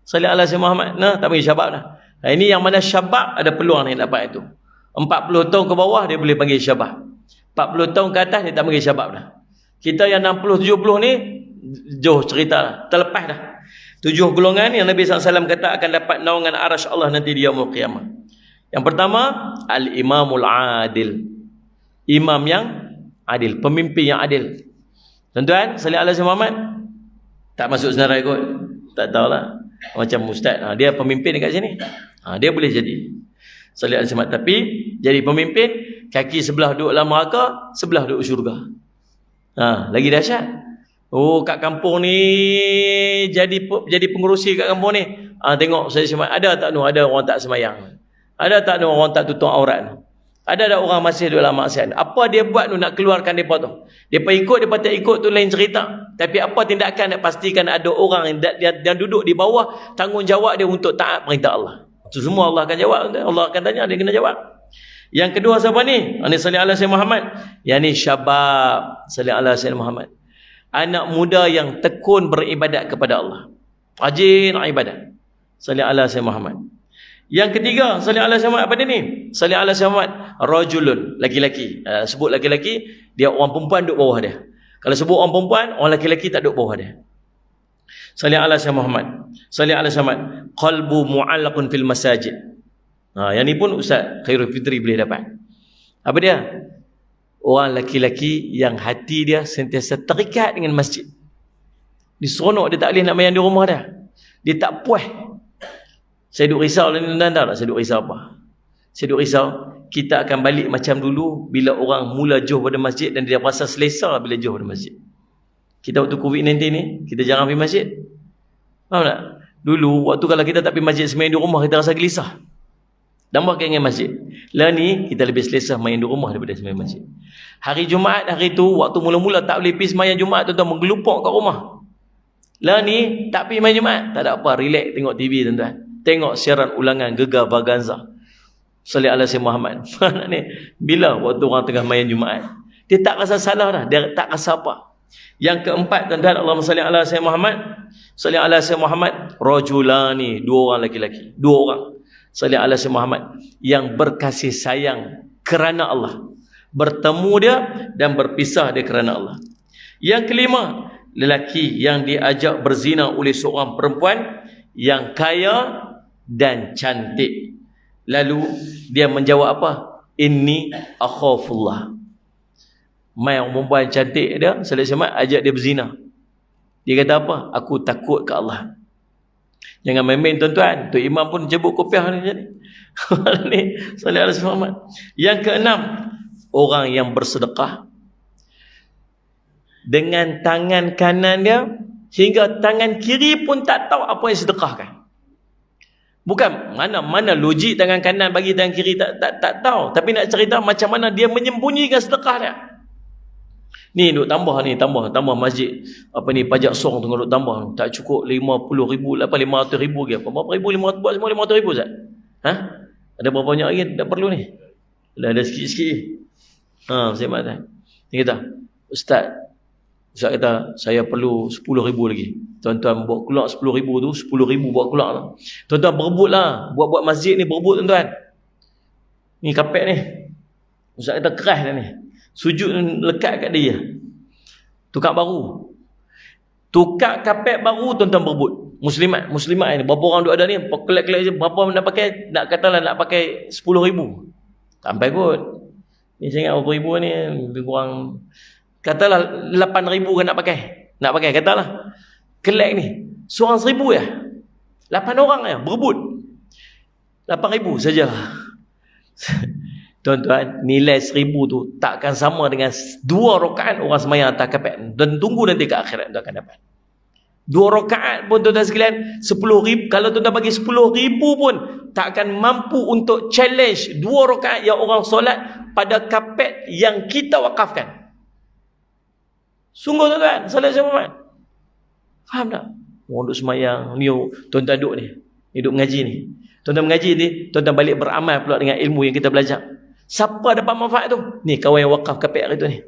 Salli ala sayyidina Muhammad. Nah, tak panggil syabab dah. Nah, ini yang mana syabab ada peluang ni dapat itu. 40 tahun ke bawah dia boleh panggil syabab. 40 tahun ke atas dia tak panggil syabab dah. Kita yang 60 70 ni jauh cerita dah. Terlepas dah. 7 golongan yang Nabi SAW kata akan dapat naungan arasy Allah nanti di yaumul qiyamah. Yang pertama, al-imamul adil. Imam yang adil, pemimpin yang adil. Tuan-tuan, salli ala sayyidina Muhammad. Tak masuk senarai kot. Tak tahulah. Macam ustaz, dia pemimpin dekat sini. Dia boleh jadi. Salli ala sayyidina Muhammad. Tapi jadi pemimpin, kaki sebelah duduk dalam neraka, sebelah duduk syurga. Lagi dahsyat. Oh, kat kampung ni jadi pengurusi kat kampung ni. Tengok saya semayang. Ada orang tak semayang? Ada tak orang tak tutup aurat? Ada tak orang masih dalam maksiat? Apa dia buat tu nak keluarkan depa tu? Depa ikut, depa tak ikut tu lain cerita. Tapi apa tindakan nak pastikan ada orang yang duduk di bawah tanggungjawab dia untuk taat perintah Allah. Itu semua Allah akan jawab. Allah akan tanya, dia kena jawab. Yang kedua siapa ni? Ani salli ala sayyidina Muhammad. Yang ni syabab. Salli ala sayyidina Muhammad. Anak muda yang tekun beribadat kepada Allah. Rajin ibadat. Salli ala sayyidina Muhammad. Yang ketiga, salli ala sayyidina Muhammad. Apa dia ni? Salli ala sayyidina Muhammad. Rajulun, laki-laki. Sebut laki-laki, dia orang perempuan duduk bawah dia. Kalau sebut orang perempuan, orang laki-laki tak duduk bawah dia. Salli ala sayyidina Muhammad. Salli ala sayyidina Muhammad. Qalbu mu'allaqun fil masajid. Yang ni pun Ustaz Khairul Fitri boleh dapat. Apa dia? Orang laki-laki yang hati dia sentiasa terikat dengan masjid. Dia seronok, dia tak boleh nak main di rumah dah. Dia tak puas. Saya duk risau ni, tuan-tuan tak? Saya duk risau apa? Saya duk risau kita akan balik macam dulu bila orang mula jauh pada masjid dan dia rasa selesa bila jauh pada masjid. Kita waktu COVID-19 ni, kita jarang pergi masjid. Faham tak? Dulu waktu kalau kita tak pergi masjid semain di rumah, kita rasa gelisah. Tambah keinginan masjid. Lah ni kita lebih selesa main di rumah daripada sembahyang masjid. Hari Jumaat hari tu waktu mula-mula tak boleh pergi sembahyang Jumaat, tuan-tuan menggelupuk kat rumah. Lah ni tak pergi main Jumaat, tak ada apa, relax tengok TV tuan-tuan. Tengok siaran ulangan Gegar Vaganza. Salli ala sayyidina Muhammad. Ni bila waktu orang tengah main Jumaat, dia tak rasa salah dah, dia tak rasa apa. Yang keempat tuan-tuan, Allahumma salli ala sayyidina Muhammad. Salli ala sayyidina Muhammad. Rajulani, 2 orang laki-laki, 2 orang. Salli ala sayyidina Muhammad yang berkasih sayang kerana Allah, bertemu dia dan berpisah dia kerana Allah. Yang kelima, lelaki yang diajak berzina oleh seorang perempuan yang kaya dan cantik, lalu dia menjawab apa? Inni akhafullah. Mai orang perempuan cantik dia, salli Muhammad ajak dia berzina. Dia kata apa? Aku takut ke Allah. Jangan main-main tuan-tuan. Tok Imam pun cebuk kopiah ni jadi. Ni salli ala sayyidina Muhammad. Yang keenam, orang yang bersedekah dengan tangan kanan dia hingga tangan kiri pun tak tahu apa yang sedekahkan. Bukan mana logik tangan kanan bagi tangan kiri tak tahu, tapi nak cerita macam mana dia menyembunyikan sedekah dia. Ni duk tambah masjid apa ni pajak song tengah duk tambah, tak cukup 50,000 apa 500,000 ke apa, berapa ribu 500 buat semua 500,000 Ustaz. Ada berapa banyak lagi tak perlu ni, dah ada sikit-sikit. Saya mat ni kata Ustaz kata saya perlu 10,000 lagi. Tuan-tuan buat keluar 10,000 tu, 10,000 buat keluar tu. Tuan-tuan berebutlah buat masjid ni, berebut tuan-tuan. Ni kapek ni Ustaz kata keras dah ni, sujud lekat kat dia. Tukar baru, tukar kapek baru, tuan-tuan berebut. Muslimat ni berapa orang duk ada ni, kelak-kelak je berapa nak pakai, nak katalah nak pakai 10,000 sampai kot. Ni saya ingat berapa ribu ni lebih kurang Katalah 8,000 kan nak pakai, katalah kelek ni seorang 1,000 ya, 8 orang ya berebut 8,000 saja. Tuan-tuan, nilai 1,000 tu takkan sama dengan 2 rakaat orang sembahyang atas kapet. Dan tunggu nanti ke akhirat tu akan dapat 2 rakaat pun tuan-tuan sekalian 10,000. Kalau tuan-tuan bagi 10,000 pun takkan mampu untuk challenge 2 rakaat yang orang solat pada kapet yang kita wakafkan. Sungguh tuan-tuan, solat jemaah. Faham tak? Orang duduk sembahyang ni, tuan-tuan duduk ni, duduk mengaji ni. Tuan-tuan mengaji ni, tuan-tuan balik beramal pula dengan ilmu yang kita belajar. Siapa dapat manfaat tu? Ni kawan yang wakaf kapek hari tu ni.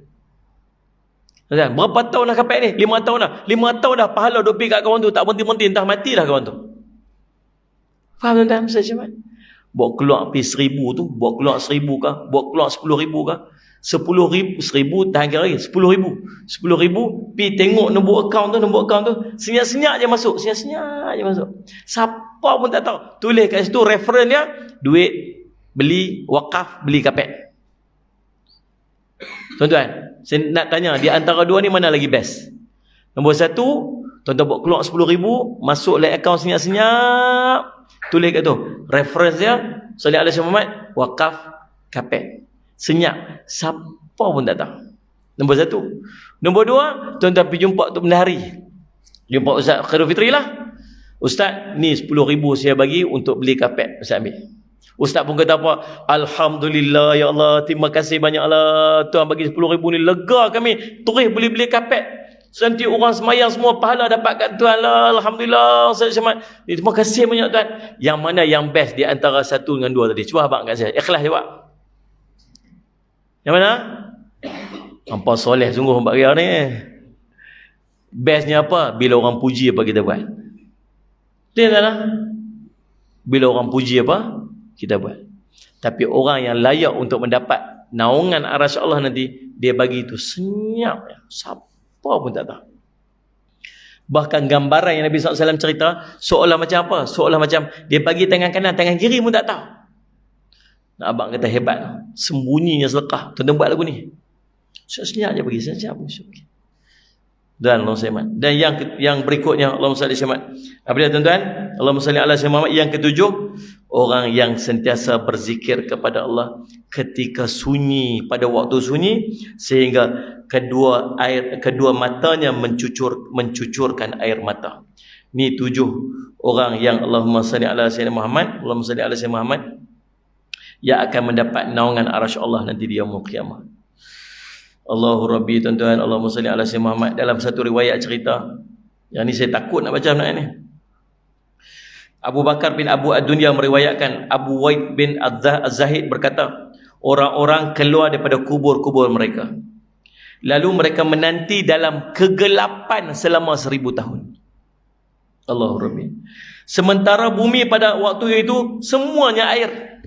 Tuan-tuan, berapa tahun dah kapek ni? 5 tahun dah. 5 tahun dah pahala duk pergi kat kawan tu, tak berhenti-berhenti, entah mati dah kawan tu. Faham tuan-tuan? Macam bawa keluar pergi 1,000 tu, bawa keluar 1,000 kah? Bawa keluar 10,000 kah? 10,000, 1,000 tahan kira lagi 10,000 pergi tengok nombor akaun tu, senyap-senyap je masuk, siapa pun tak tahu, tulis kat situ reference dia, duit beli wakaf, beli kapek. Tuan-tuan, saya nak tanya, di antara dua ni mana lagi best? Nombor 1, tuan-tuan buat keluar 10,000, masuk like akaun senyap-senyap, tulis kat tu reference dia, sallallahu alaihi wasallam, wakaf kapek, senyap, siapa pun tak tahu. Nombor 1. Nombor 2, tuan-tuan pergi jumpa tu bendahari, jumpa Ustaz Khairul Fitri lah. Ustaz, ni 10,000 saya bagi untuk beli kapek, Ustaz ambil. Ustaz pun kata apa? Alhamdulillah ya Allah, terima kasih banyaklah Tuhan bagi 10,000 ni, lega kami, terus beli-beli kapek. Nanti orang semayang semua pahala dapat kat Tuhan lah. Alhamdulillah. Terima kasih banyak Tuhan. Yang mana yang best di antara 1 dengan 2 tadi? Cuba abang kat saya, ikhlas jawab. Yang mana? Hampa soleh sungguh Mbak Ria ni. Bestnya apa? Bila orang puji apa kita buat. Dia tak lah. Bila orang puji apa kita buat. Tapi orang yang layak untuk mendapat naungan arasy Allah nanti, dia bagi itu senyap, siapa pun tak tahu. Bahkan gambaran yang Nabi SAW cerita, seolah macam apa? Seolah macam dia bagi tangan kanan, tangan kiri pun tak tahu. Nak abang kata hebat, sembunyinya sedekah. Tuan-tuan buat lagu ni, senyap je bagi, senyap bagi. Dan yang berikutnya, Allahumma salli alaihi wasallam. Apa dia tuan-tuan? Allahumma salli alaihi wasallam. Yang ketujuh, orang yang sentiasa berzikir kepada Allah ketika sunyi, pada waktu sunyi, sehingga kedua matanya mencucurkan air mata. Ni 7 orang yang Allahumma salli ala sayyidina Muhammad, Allahumma salli ala sayyidina Muhammad, yang akan mendapat naungan arasy Allah nanti di yaumul qiyamah. Allahu Rabbi, tuan-tuan, Allahumma salli ala sayyidina Muhammad. Dalam satu riwayat cerita, yang ni saya takut nak baca benda ni. Abu Bakar bin Abu Ad-Dunya meriwayatkan, Abu Waid bin Az-Zahid berkata, orang-orang keluar daripada kubur-kubur mereka, lalu mereka menanti dalam kegelapan selama 1,000 tahun. Allahu Rabbi. Sementara bumi pada waktu itu semuanya air.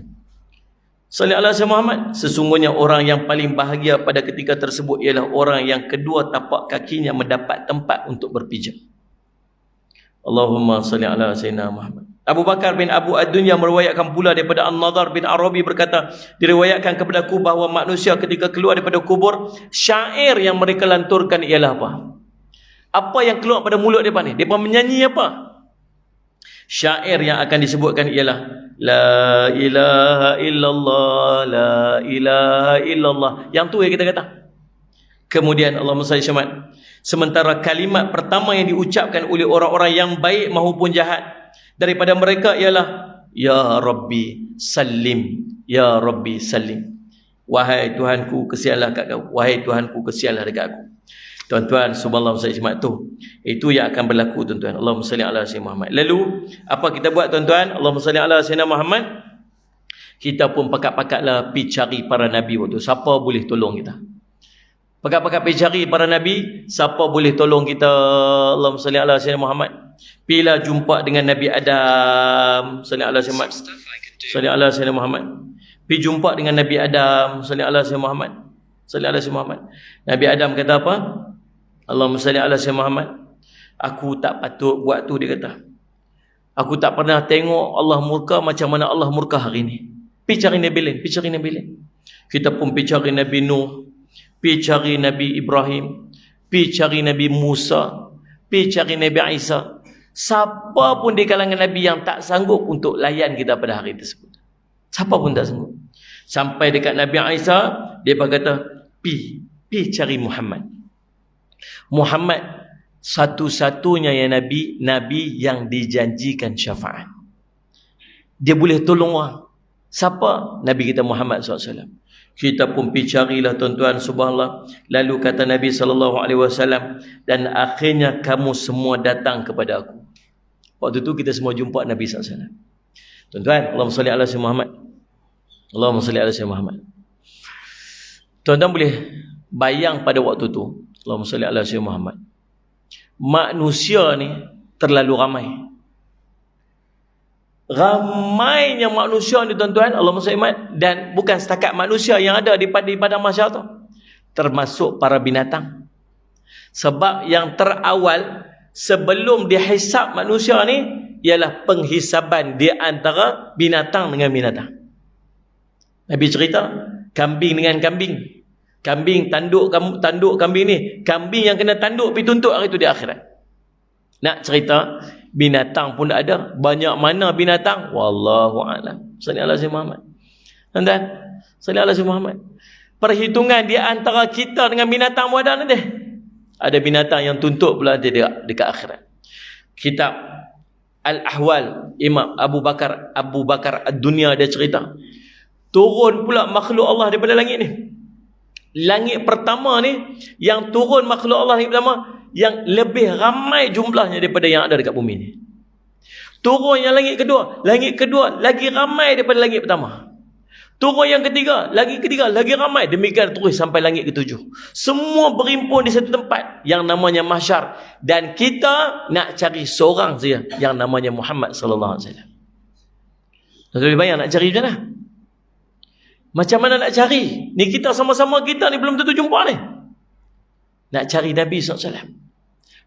Sallallahu alaihi Muhammad, sesungguhnya orang yang paling bahagia pada ketika tersebut ialah orang yang kedua tapak kakinya mendapat tempat untuk berpijak. Allahumma salli ala sayyidina Muhammad. Abu Bakar bin Abu Ad-Dunya meriwayatkan pula daripada An-Nadhar bin Arabi berkata, diriwayatkan kepadaku bahawa manusia ketika keluar daripada kubur, syair yang mereka lanturkan ialah apa? Apa yang keluar pada mulut mereka ni? Mereka menyanyi apa? Syair yang akan disebutkan ialah La ilaha illallah, la ilaha illallah. Yang tu yang kita kata. Kemudian Allahumma salli alaihi wasallam. Sementara kalimat pertama yang diucapkan oleh orang-orang yang baik maupun jahat daripada mereka ialah Ya Rabbi Salim, Ya Rabbi Salim. Wahai Tuhanku, kesianlah kat kau. Wahai Tuhanku, kesianlah dekat aku. Tuan-tuan, subhanallah Ustaz tu, itu yang akan berlaku tuan-tuan. Allahumma salli ala sayyidina Muhammad. Lalu apa kita buat tuan-tuan? Allahumma salli ala sayyidina Muhammad. Kita pun pakat-pakatlah pergi cari para nabi waktu. Siapa boleh tolong kita? Pakat-pakat pergi cari para nabi, siapa boleh tolong kita? Allahumma salli ala sayyidina Muhammad. Bila jumpa dengan Nabi Adam, sallallahu alaihi wasallam. Sallallahu alaihi wasallam Muhammad. Pergi jumpa dengan Nabi Adam, sallallahu alaihi wasallam Muhammad. Sallallahu alaihi Muhammad. Nabi Adam kata apa? Allahumma salli ala sayyidina Muhammad. Aku tak patut buat tu, dia kata. Aku tak pernah tengok Allah murka macam mana Allah murka hari ni. Pergi cari Nabi lain, pergi cari Nabi lain. Kita pun pergi cari Nabi Nuh, pi cari Nabi Ibrahim, pi cari Nabi Musa, pi cari Nabi Isa. Siapa pun di kalangan Nabi yang tak sanggup untuk layan kita pada hari tersebut. Siapa pun tak sanggup. Sampai dekat Nabi Isa, dia berkata, pi cari Muhammad. Muhammad satu-satunya yang Nabi yang dijanjikan syafaat. Dia boleh tolong orang. Siapa? Nabi kita Muhammad SAW. Kita pun pergi carilah tuan-tuan, subhanallah. Lalu kata Nabi SAW, dan akhirnya kamu semua datang kepada aku. Waktu itu kita semua jumpa Nabi SAW. Tuan-tuan, Allahumma salli ala sayyidina Muhammad. Allahumma salli ala sayyidina Muhammad. Tuan-tuan boleh bayang pada waktu itu, Allahumma salli ala sayyidina Muhammad, manusia ni terlalu ramai. Ramainya manusia ni tuan-tuan, Allahumma salli ala Muhammad, dan bukan setakat manusia yang ada di padang mahsyar tu, termasuk para binatang. Sebab yang terawal sebelum dihisab manusia ni ialah penghisaban di antara binatang dengan binatang. Nabi cerita kambing dengan kambing. Kambing tanduk kambing ni, kambing yang kena tanduk pergi tuntut hari tu di akhirat. Nak cerita binatang pun ada. Banyak mana binatang? Wallahu a'lam. Sallallahu alaihi Muhammad. Tuan-tuan, sallallahu alaihi Muhammad. Perhitungan di antara kita dengan binatang pun ada nanti. Ada binatang yang tuntut pula dekat akhirat. Kitab Al-Ahwal Imam Abu Bakar Ad-Dunya dia cerita, turun pula makhluk Allah daripada langit ni. Langit pertama ni, yang turun makhluk Allah yang pertama, yang lebih ramai jumlahnya daripada yang ada dekat bumi ni. Turun yang langit kedua lagi ramai daripada langit pertama. Turun yang ketiga lagi ramai. Demikian terus sampai langit ketujuh. Semua berimpun di satu tempat yang namanya mahsyar, dan kita nak cari seorang saja yang namanya Muhammad sallallahu alaihi wasallam. Tuan-tuan bayang nak cari macam mana? Macam mana nak cari? Ni kita sama-sama kita ni belum tentu jumpa ni. Nak cari Nabi SAW.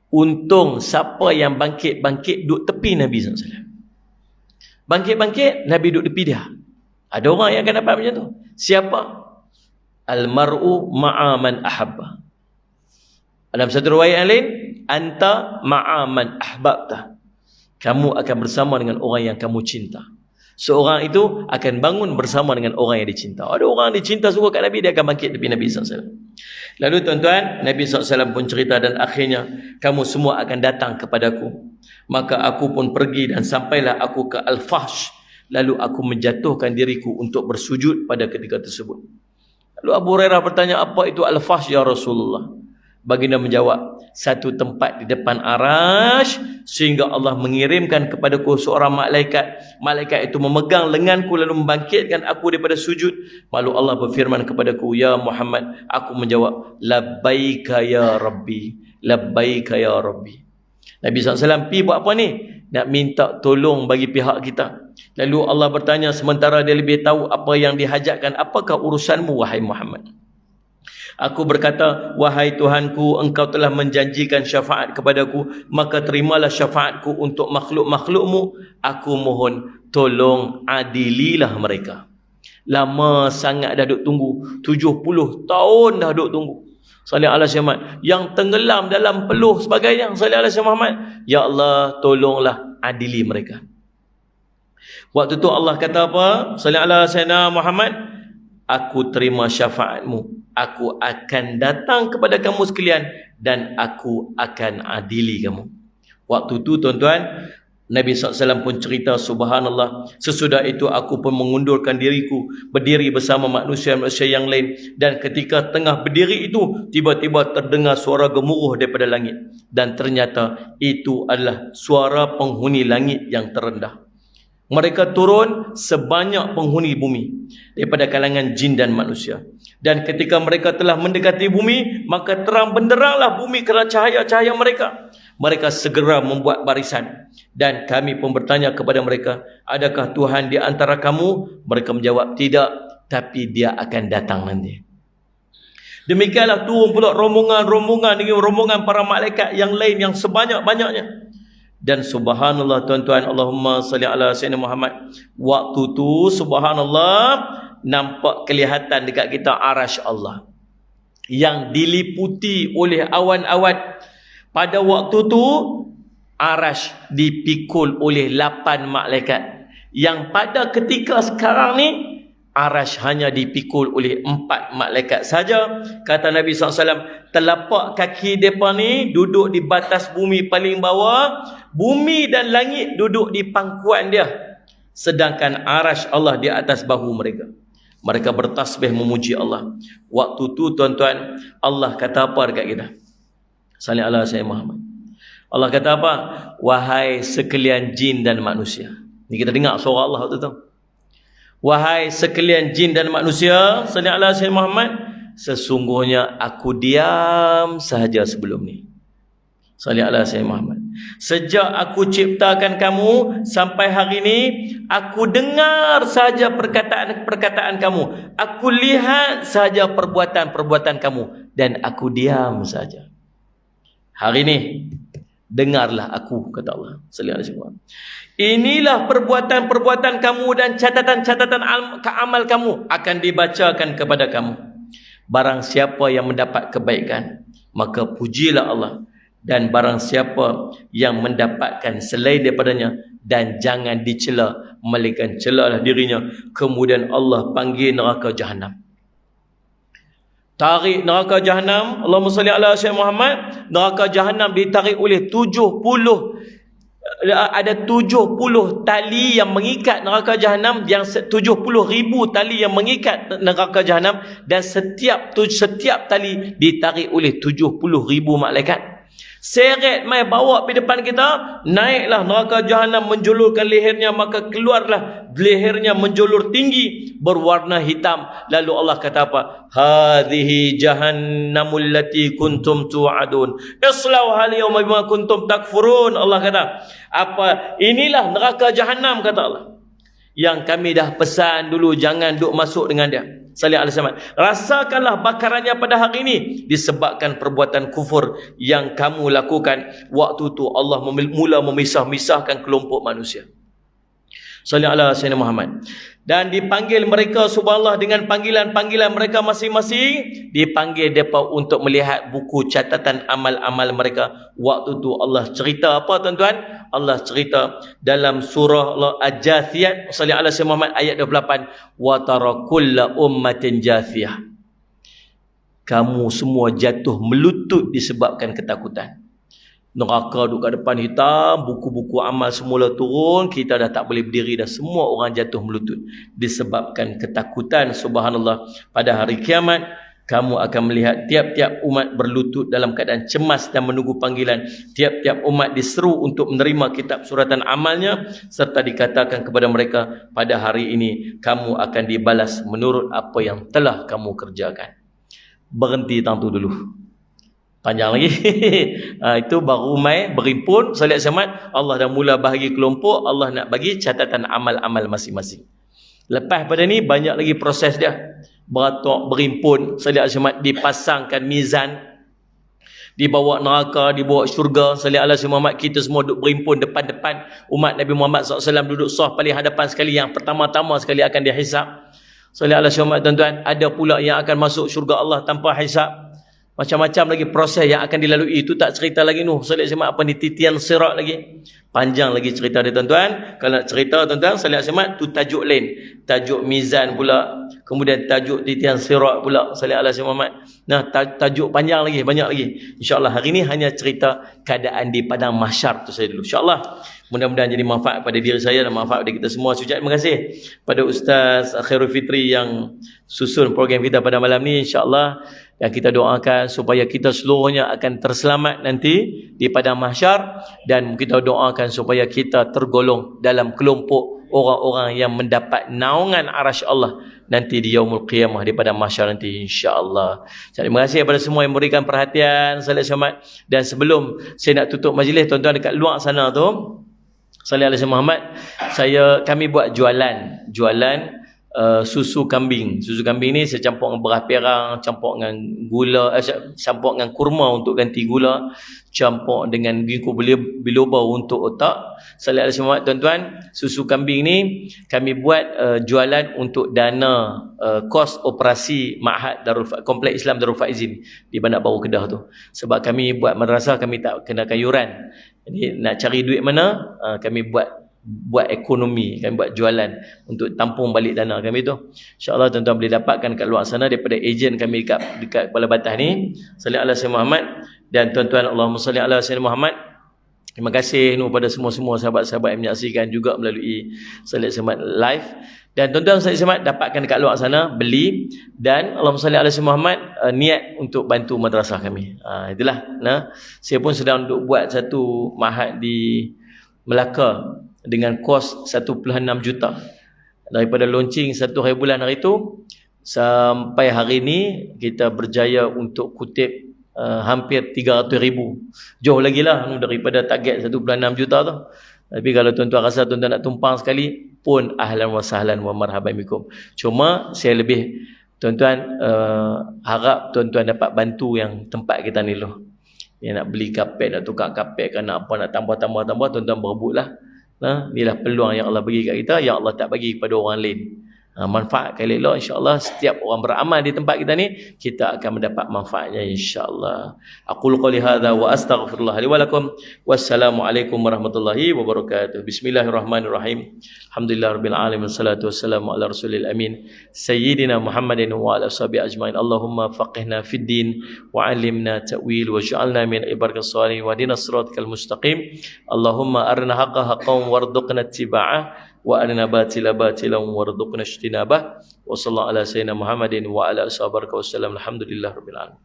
Untung siapa yang bangkit duduk tepi Nabi SAW. Bangkit, Nabi duduk tepi dia. Ada orang yang akan dapat macam tu. Siapa? Al-mar'u ma'a man ahabba. Dalam satu riwayat yang lain, anta ma'a man ahbabta. Kamu akan bersama dengan orang yang kamu cinta. Seorang itu akan bangun bersama dengan orang yang dicinta. Ada orang dicinta suka kat Nabi, dia akan bangkit tepi Nabi SAW. Lalu tuan-tuan, Nabi SAW pun cerita, dan akhirnya kamu semua akan datang kepadaku. Maka aku pun pergi dan sampailah aku ke Al-Fahsh. Lalu aku menjatuhkan diriku untuk bersujud pada ketika tersebut. Lalu Abu Hurairah bertanya, apa itu Al-Fahsh ya Rasulullah? Baginda menjawab, satu tempat di depan Arash, sehingga Allah mengirimkan kepadaku seorang malaikat. Malaikat itu memegang lenganku lalu membangkitkan aku daripada sujud. Lalu Allah berfirman kepadaku, ya Muhammad. Aku menjawab, labbaika ya Rabbi, labbaika ya Rabbi. Nabi SAW pergi buat apa ni? Nak minta tolong bagi pihak kita. Lalu Allah bertanya, sementara dia lebih tahu apa yang dihajatkan, apakah urusanmu wahai Muhammad? Aku berkata, wahai Tuhanku, engkau telah menjanjikan syafaat kepadaku, maka terimalah syafaatku untuk makhluk-makhlukmu. Aku mohon, tolong adililah mereka. Lama sangat dah duk tunggu, 70 tahun dah duk tunggu. Sallallahu alaihi wasallam yang tenggelam dalam peluh sebagainya. Sallallahu alaihi wasallam, ya Allah, tolonglah adili mereka. Waktu tu Allah kata apa? Sallallahu alaihi wasallam Muhammad, aku terima syafaatmu. Aku akan datang kepada kamu sekalian dan aku akan adili kamu. Waktu tu tuan-tuan, Nabi SAW pun cerita, subhanallah, sesudah itu aku pun mengundurkan diriku, berdiri bersama manusia-manusia yang lain, dan ketika tengah berdiri itu, tiba-tiba terdengar suara gemuruh daripada langit, dan ternyata itu adalah suara penghuni langit yang terendah. Mereka turun sebanyak penghuni bumi daripada kalangan jin dan manusia. Dan ketika mereka telah mendekati bumi, maka terang benderanglah bumi kerana cahaya-cahaya mereka. Mereka segera membuat barisan. Dan kami pun bertanya kepada mereka, adakah Tuhan di antara kamu? Mereka menjawab, tidak, tapi dia akan datang nanti. Demikianlah turun pula rombongan dengan rombongan para malaikat yang lain yang sebanyak-banyaknya. Dan subhanallah tuan-tuan, Allahumma salli ala sayyidina Muhammad. Waktu tu subhanallah, nampak kelihatan dekat kita arash Allah. yang diliputi oleh awan-awan. Pada waktu tu Arash dipikul oleh 8 malaikat. Yang pada ketika sekarang ni Arash hanya dipikul oleh 4 malaikat saja. Kata Nabi SAW, telapak kaki mereka ni duduk di batas bumi paling bawah, bumi dan langit duduk di pangkuan dia, sedangkan Arash Allah di atas bahu mereka. Mereka bertasbih memuji Allah. Waktu tu tuan-tuan, Allah kata apa dekat kita? Salli ala Sayyidina Muhammad. Allah kata apa? Wahai sekalian jin dan manusia. Ni kita dengar suara Allah waktu tu. Wahai sekalian jin dan manusia, salli ala Sayyidina Muhammad, sesungguhnya aku diam sahaja sebelum ni. Salli ala Sayyidina Muhammad. Sejak aku ciptakan kamu sampai hari ini, aku dengar sahaja perkataan-perkataan kamu. Aku lihat sahaja perbuatan-perbuatan kamu, dan aku diam saja. Hari ini dengarlah aku, kata Allah. Salli ala Sayyidina Muhammad. Inilah perbuatan-perbuatan kamu dan catatan-catatan amal kamu akan dibacakan kepada kamu. Barang siapa yang mendapat kebaikan, maka pujilah Allah. Dan barang siapa yang mendapatkan selain daripadanya, dan jangan dicela, melainkan celalah dirinya. Kemudian Allah panggil neraka Jahannam. Tarik neraka Jahannam. Allahumma salli ala Sayyidina Muhammad. Neraka Jahannam ditarik oleh 70, ada 70 tali yang mengikat neraka Jahannam, yang 70,000 tali yang mengikat neraka Jahannam, dan setiap tali ditarik oleh 70,000 malaikat. Seret mai bawa pergi depan kita, naiklah neraka Jahannam menjulurkan lehernya, maka keluarlah lehernya menjulur tinggi berwarna hitam. Lalu Allah kata apa? Hadhihi jahannamul lati kuntum tu'adun islauha al-yawma bima kuntum takfurun. Allah kata, apa? Inilah neraka Jahannam, kata Allah, yang kami dah pesan dulu jangan duk masuk dengan dia. Salih alaihi wasallam. Rasakanlah bakarannya pada hari ini disebabkan perbuatan kufur yang kamu lakukan. Waktu tu Allah mula memisah-misahkan kelompok manusia. Salih ala Sayyidina Muhammad. Dan dipanggil mereka, subhanallah, dengan panggilan-panggilan mereka masing-masing. Dipanggil mereka untuk melihat buku catatan amal-amal mereka. Waktu tu Allah cerita apa, tuan-tuan? Allah cerita dalam surah Al-Jathiyat, salli ala Sayyidina Muhammad, ayat 28, wa tara kulla ummatin jathiyah. Kamu semua jatuh melutut disebabkan ketakutan. Neraka duduk kat depan hitam, buku-buku amal semula turun, kita dah tak boleh berdiri dah, semua orang jatuh melutut disebabkan ketakutan. Subhanallah, pada hari kiamat kamu akan melihat tiap-tiap umat berlutut dalam keadaan cemas dan menunggu panggilan. Tiap-tiap umat diseru untuk menerima kitab suratan amalnya, serta dikatakan kepada mereka, pada hari ini kamu akan dibalas menurut apa yang telah kamu kerjakan. Berhenti tang tu dulu. Panjang lagi. Itu baru mai berimpun salat Jumaat, Allah dah mula bahagi kelompok, Allah nak bagi catatan amal-amal masing-masing. Lepas pada ni banyak lagi proses dia. Beratok, berimpun, salat Jumaat, dipasangkan mizan, dibawa neraka, dibawa syurga. Salat ala Sayyidina Muhammad, kita semua duduk berimpun depan-depan. Umat Nabi Muhammad SAW duduk saf paling hadapan sekali, yang pertama-tama sekali akan dihisap. Salat ala Sayyidina Muhammad, tuan-tuan. Ada pula yang akan masuk syurga Allah tanpa hisap. Macam-macam lagi proses yang akan dilalui. Itu tak cerita lagi Nuh. Salat Jumaat apa ni, titian sirat lagi. Panjang lagi cerita dia, tuan-tuan. Kalau nak cerita, tuan-tuan, salat Jumaat tu tajuk lain. Tajuk mizan pula. Kemudian tajuk titian sirat pula. Salat ala Sayyidina Muhammad. Nah, tajuk panjang lagi, banyak lagi. InsyaAllah hari ni hanya cerita keadaan di padang mahsyar tu saya dulu. InsyaAllah mudah-mudahan jadi manfaat pada diri saya dan manfaat pada kita semua. Terima kasih pada Ustaz Khairul Fitri yang susun program kita pada malam ni. InsyaAllah, dan kita doakan supaya kita seluruhnya akan terselamat nanti di padang mahsyar, dan kita doakan supaya kita tergolong dalam kelompok orang-orang yang mendapat naungan arasy Allah nanti di yaumul qiyamah, di padang mahsyar nanti, insya-Allah. Terima kasih kepada semua yang memberikan perhatian salat Jumaat. Dan sebelum saya nak tutup majlis, tuan-tuan dekat luar sana tu, sallallahu alaihi Muhammad, kami buat jualan susu kambing. Susu kambing ni saya campur dengan beras perang, campur dengan gula, campur dengan kurma untuk ganti gula, campur dengan ginkgo biloba untuk otak. Sallallahu alaihi wasallam, tuan-tuan, susu kambing ni kami buat jualan untuk dana kos operasi Ma'had Kompleks Islam Darul Faizin di Bandar Baru Kedah tu. Sebab kami buat madrasah, kami tak kenakan yuran. Jadi nak cari duit mana, kami buat ekonomi, kami buat jualan untuk tampung balik dana kami tu. InsyaAllah tuan-tuan boleh dapatkan kat luar sana daripada ejen kami dekat Kuala Batas ni. Sallallahu alaihi wasallam Muhammad. Dan tuan-tuan, Allahumma salli ala sayyidina Muhammad. Terima kasih kepada semua-semua sahabat-sahabat yang menyaksikan juga melalui Sallallahu alaihi wasallam live. Dan tuan-tuan Sallallahu alaihi wasallam dapatkan dekat luar sana, beli. Dan Allahumma salli ala sayyidina Muhammad, niat untuk bantu madrasah kami. Itulah. Saya pun sedang untuk buat satu mahad di Melaka dengan kos 1.6 juta. Daripada launching 1 hari bulan hari tu sampai hari ni kita berjaya untuk kutip hampir 300,000. Jauh lagi lah daripada target 1.6 juta tu. Tapi kalau tuan-tuan rasa tuan-tuan nak tumpang sekali pun ahlan wa sahlan wa marhaban bikum. Cuma saya lebih tuan-tuan harap tuan-tuan dapat bantu yang tempat kita ni loh. Yang nak beli kapet, nak tukar kapet kan, nak apa, nak tambah, tuan-tuan berebutlah. Inilah peluang yang Allah bagi kat kita, yang Allah tak bagi kepada orang lain. Manfaatkan elok, insya-Allah setiap orang beramal di tempat kita ni, kita akan mendapat manfaatnya insya-Allah. Aqulu qouli hadza wa astaghfirullah li wa lakum. Wassalamualaikum warahmatullahi wabarakatuh. Bismillahirrahmanirrahim. Alhamdulillahirabbil alamin, wassalatu wassalamu ala rasulil amin sayyidina Muhammadin wa ala ashabi ajmain. Allahumma faqihna fid din wa 'allimna ta'wil waj'alna min ibadikas shalihin wa hdinas siratal mustaqim. Allahumma arina haqqan haqqan warzuqna ittiba'ah wa arina batila batilan warzuqna ijtinabah. Wa sallallahu ala sayyidina Muhammadin wa ala ashabihi wasallam. Alhamdulillahirabbil alamin.